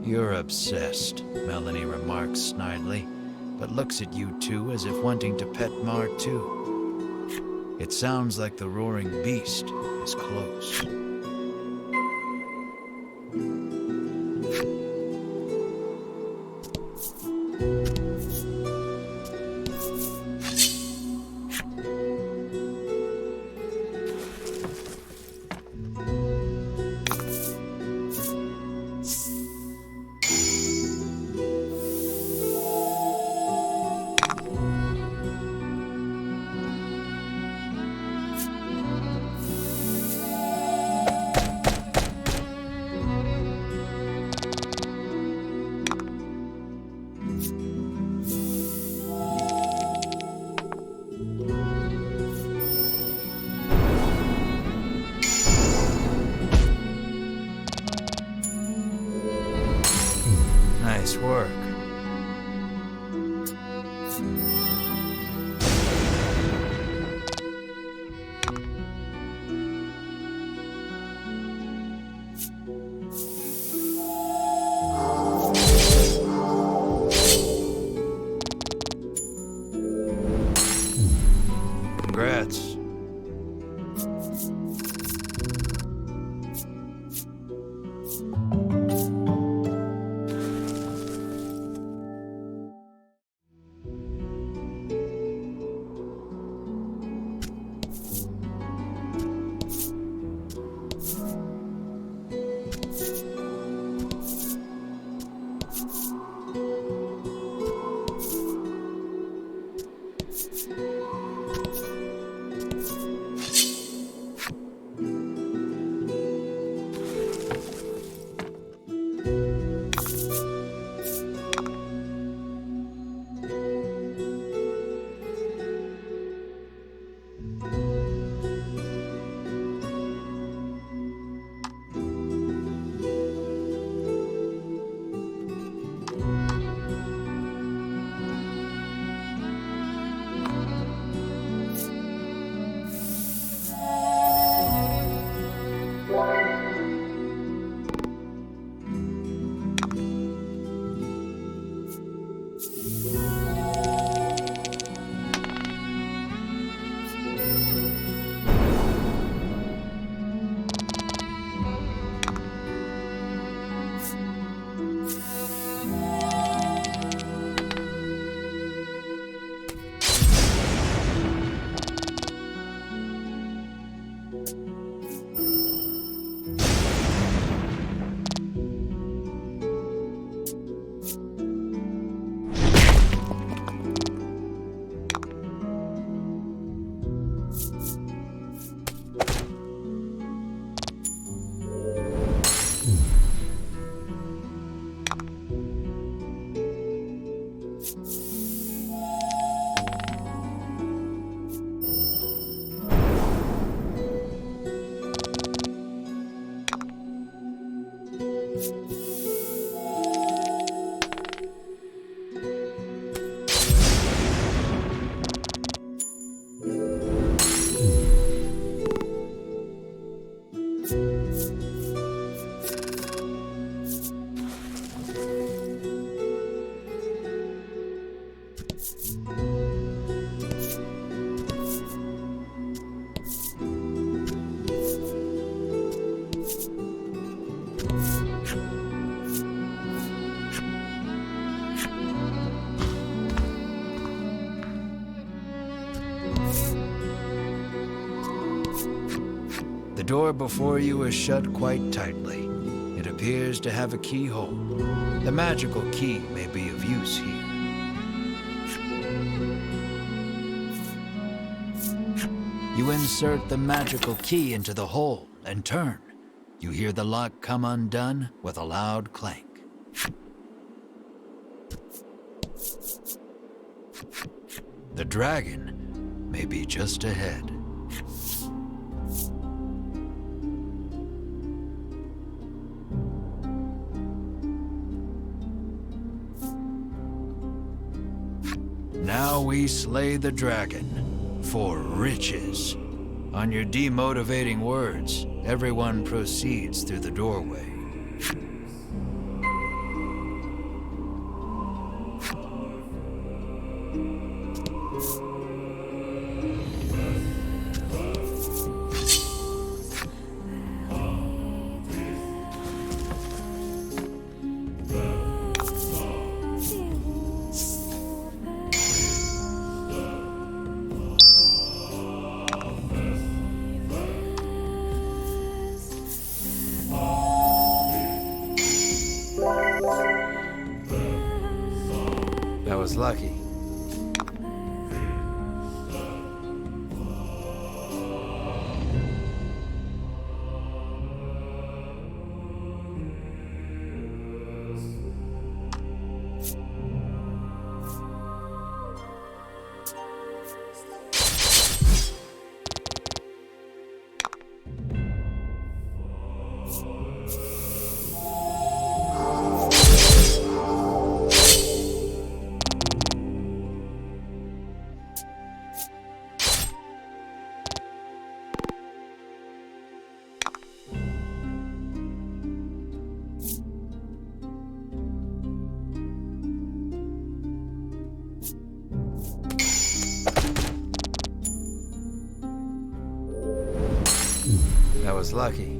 You're obsessed, Melanie remarks snidely, but looks at you two as if wanting to pet Mar too. It sounds like the roaring beast is close. Nice work. Congrats. The door before you is shut quite tightly. It appears to have a keyhole. The magical key may be of use here. You insert the magical key into the hole and turn. You hear the lock come undone with a loud clank. The dragon, may be just ahead. Now we slay the dragon for riches. On your demotivating words, everyone proceeds through the doorway. That was lucky. That was lucky.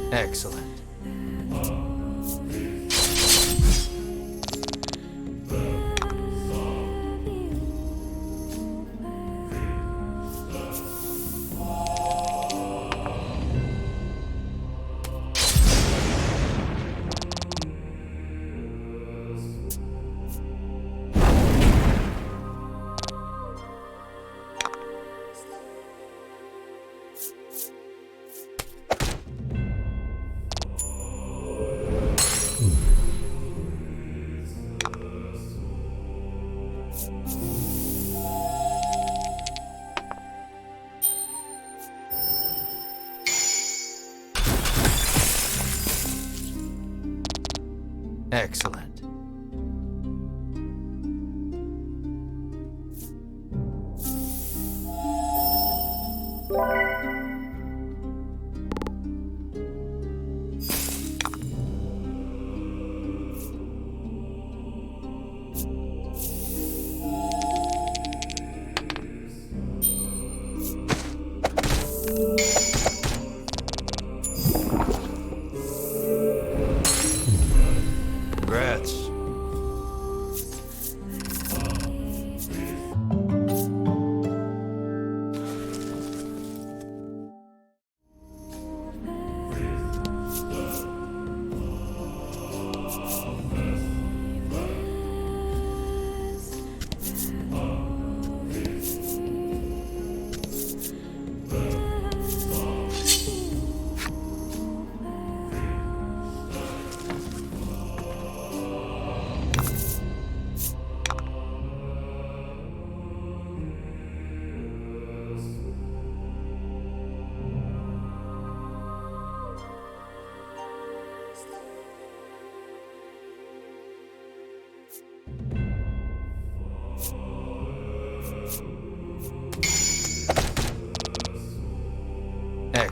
Excellent. Excellent.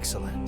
Excellent.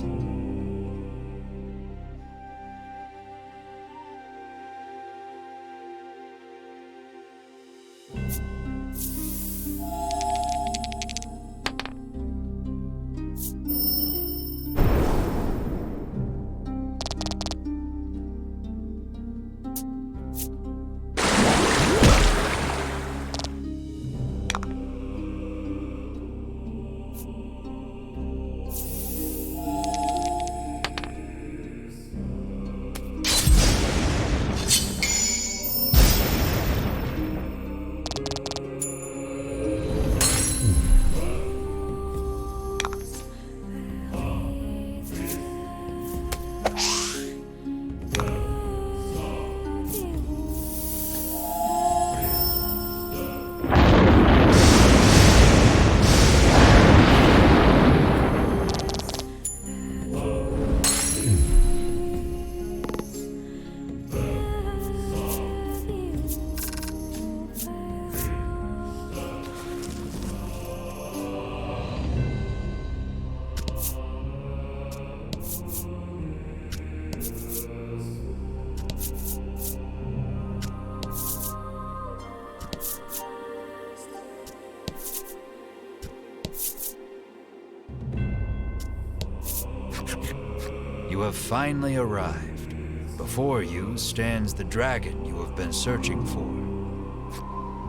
You have finally arrived. Before you stands the dragon you have been searching for.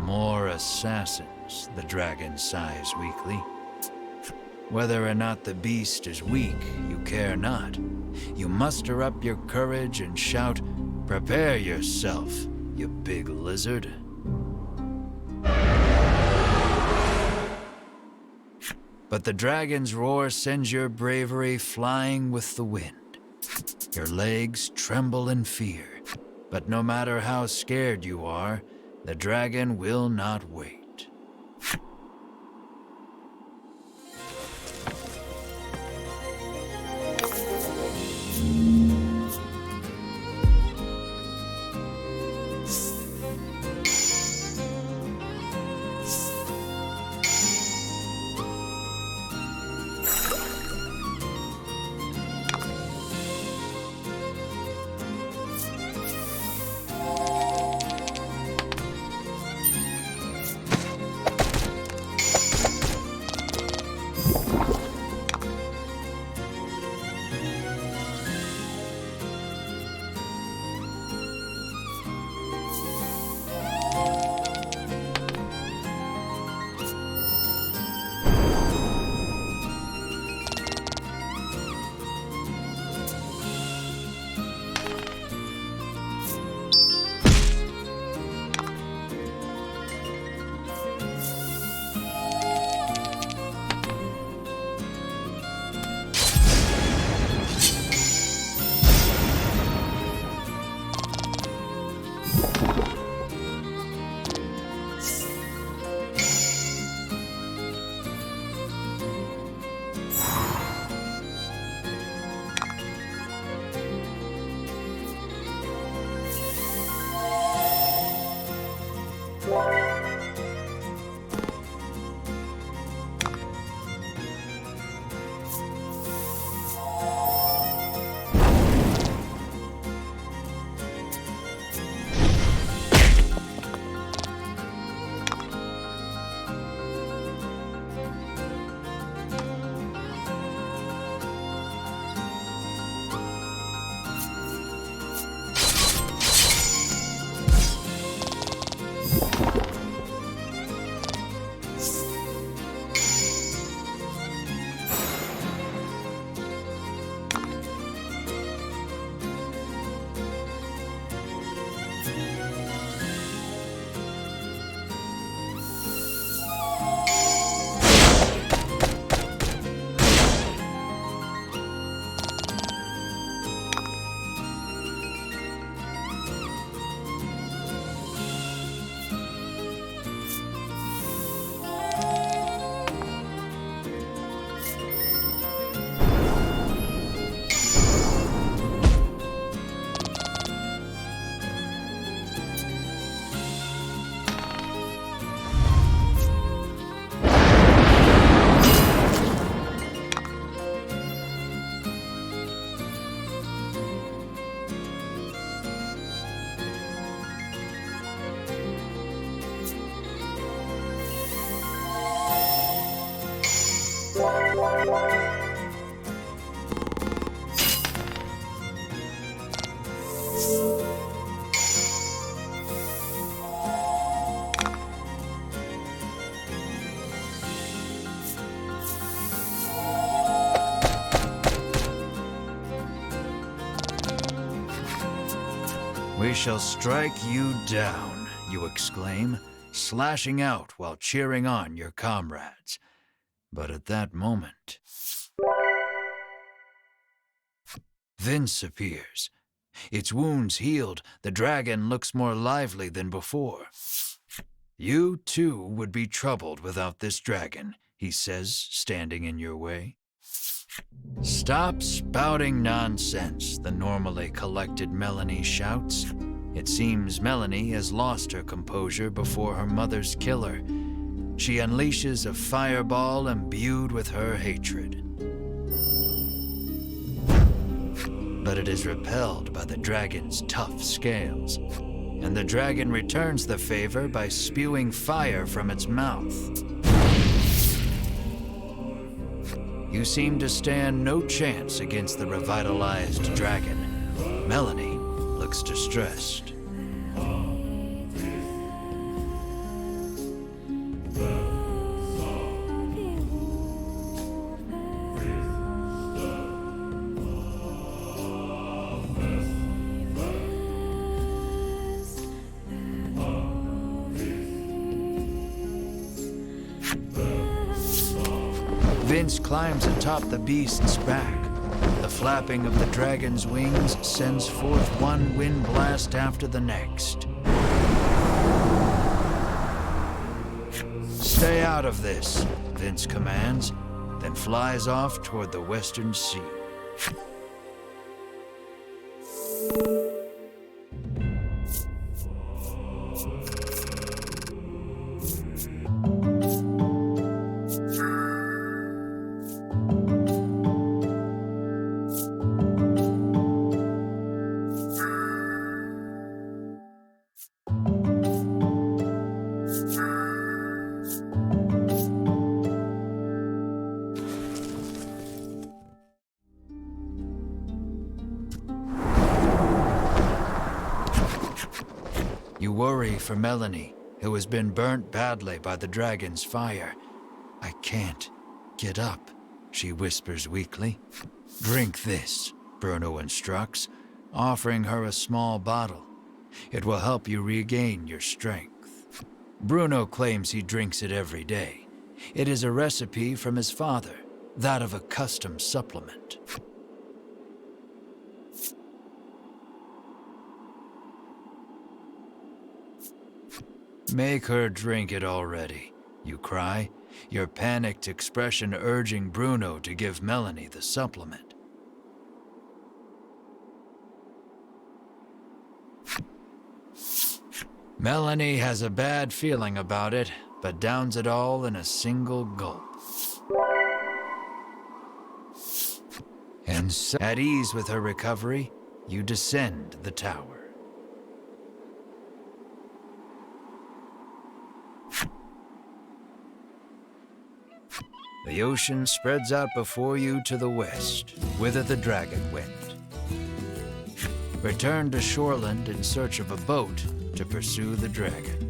More assassins, the dragon sighs weakly. Whether or not the beast is weak, you care not. You muster up your courage and shout, "Prepare yourself, you big lizard." But the dragon's roar sends your bravery flying with the wind. Your legs tremble in fear, but no matter how scared you are, the dragon will not wait. We shall strike you down, you exclaim, slashing out while cheering on your comrades. But at that moment, Vince appears. Its wounds healed, the dragon looks more lively than before. You, too, would be troubled without this dragon, he says, standing in your way. Stop spouting nonsense, the normally collected Melanie shouts. It seems Melanie has lost her composure before her mother's killer. She unleashes a fireball imbued with her hatred. But it is repelled by the dragon's tough scales, and the dragon returns the favor by spewing fire from its mouth. You seem to stand no chance against the revitalized dragon. Melanie looks distressed. Vince climbs atop the beast's back. The flapping of the dragon's wings sends forth one wind blast after the next. Stay out of this, Vince commands, then flies off toward the western sea. You worry for Melanie, who has been burnt badly by the dragon's fire. I can't get up, she whispers weakly. Drink this, Bruno instructs, offering her a small bottle. It will help you regain your strength. Bruno claims he drinks it every day. It is a recipe from his father, that of a custom supplement. Make her drink it already, you cry, your panicked expression urging Bruno to give Melanie the supplement. Melanie has a bad feeling about it, but downs it all in a single gulp. And so, at ease with her recovery, you descend the tower. The ocean spreads out before you to the west, whither the dragon went. Return to shoreland in search of a boat to pursue the dragon.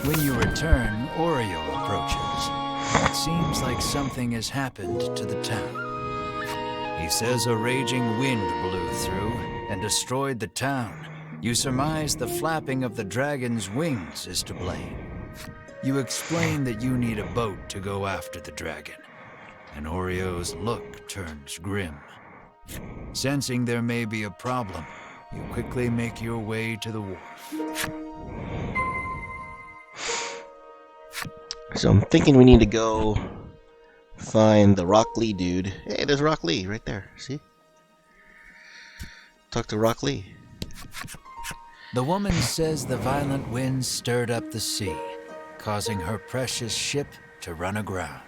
When you return, Oreo approaches. It seems like something has happened to the town. He says a raging wind blew through and destroyed the town. You surmise the flapping of the dragon's wings is to blame. You explain that you need a boat to go after the dragon, and Oreo's look turns grim. Sensing there may be a problem, you quickly make your way to the wharf. So I'm thinking we need to go find the Rock Lee dude. Hey, there's Rock Lee right there. See? Talk to Rock Lee. The woman says the violent winds stirred up the sea, causing her precious ship to run aground.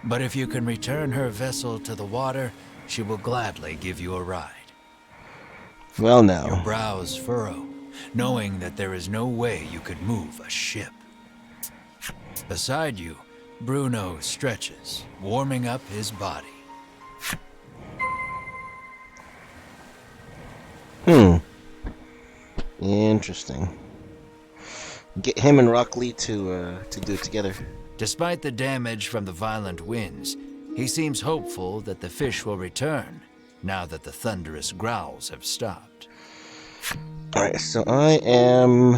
But if you can return her vessel to the water, she will gladly give you a ride. Well, Your now. brows furrow, knowing that there is no way you could move a ship. Beside you, Bruno stretches, warming up his body. Interesting. Get him and Rock Lee to do it together. Despite the damage from the violent winds, he seems hopeful that the fish will return, now that the thunderous growls have stopped. Alright, so I am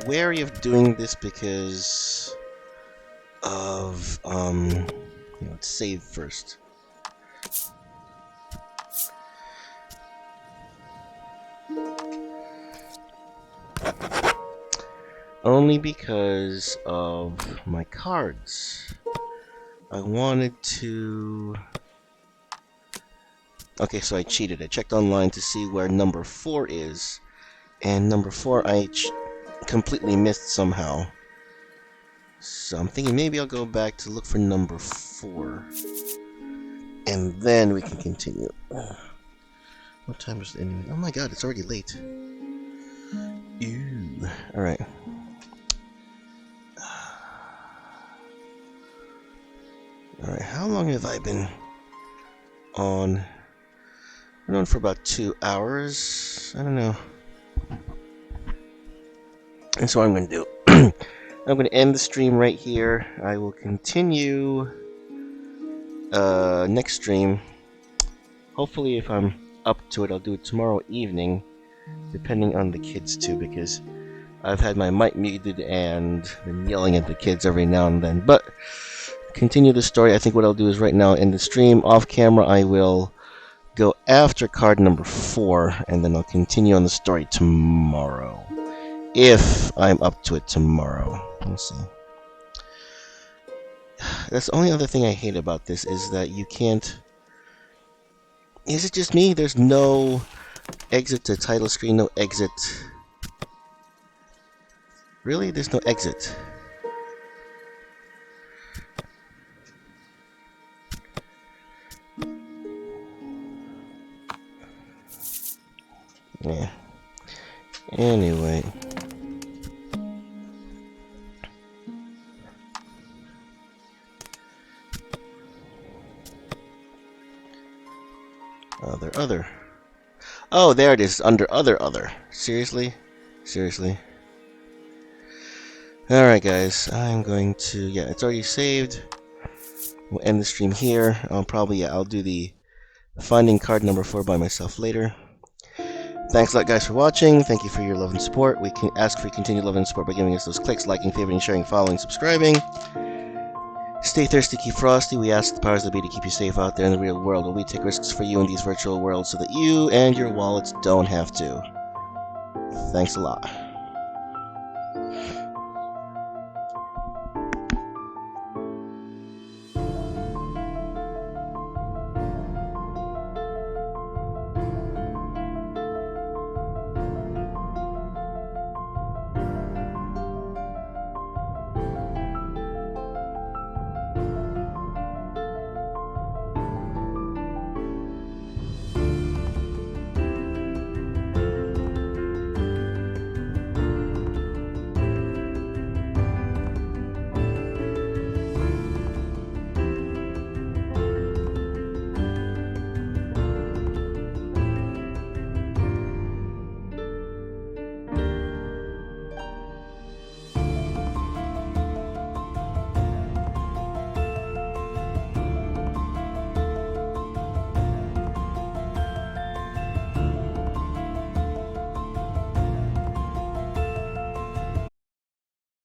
wary of doing this because of, let's save first. Only because of my cards. I wanted to... Okay, so I cheated. I checked online to see where number 4 is, and number 4 I completely missed somehow. So I'm thinking maybe I'll go back to look for number 4, and then we can continue. What time is it anyway? Oh my god, it's already late. Ew. Alright. Alright, how long have I been on? I've been on for about 2 hours. I don't know. And so what I'm going to do. I'm going to end the stream right here. I will continue next stream. Hopefully, if I'm up to it, I'll do it tomorrow evening, depending on the kids too, because I've had my mic muted and been yelling at the kids every now and then. But continue the story. I think what I'll do is right now end the stream. Off camera, I will go after card number 4, and then I'll continue on the story tomorrow. If I'm up to it tomorrow. Let's see. That's the only other thing I hate about this is that you can't... Is it just me? There's no exit to title screen, no exit. Really? There's no exit. Yeah. Anyway. Other. Oh, there it is, under other. Seriously? Seriously? Alright guys, I'm going to, yeah, it's already saved. We'll end the stream here. I'll do the finding card number 4 by myself later. Thanks a lot guys for watching. Thank you for your love and support. We can ask for your continued love and support by giving us those clicks, liking, favoriting, sharing, following, subscribing. Stay thirsty, keep frosty. We ask the powers that be to keep you safe out there in the real world, while we take risks for you in these virtual worlds so that you and your wallets don't have to. Thanks a lot.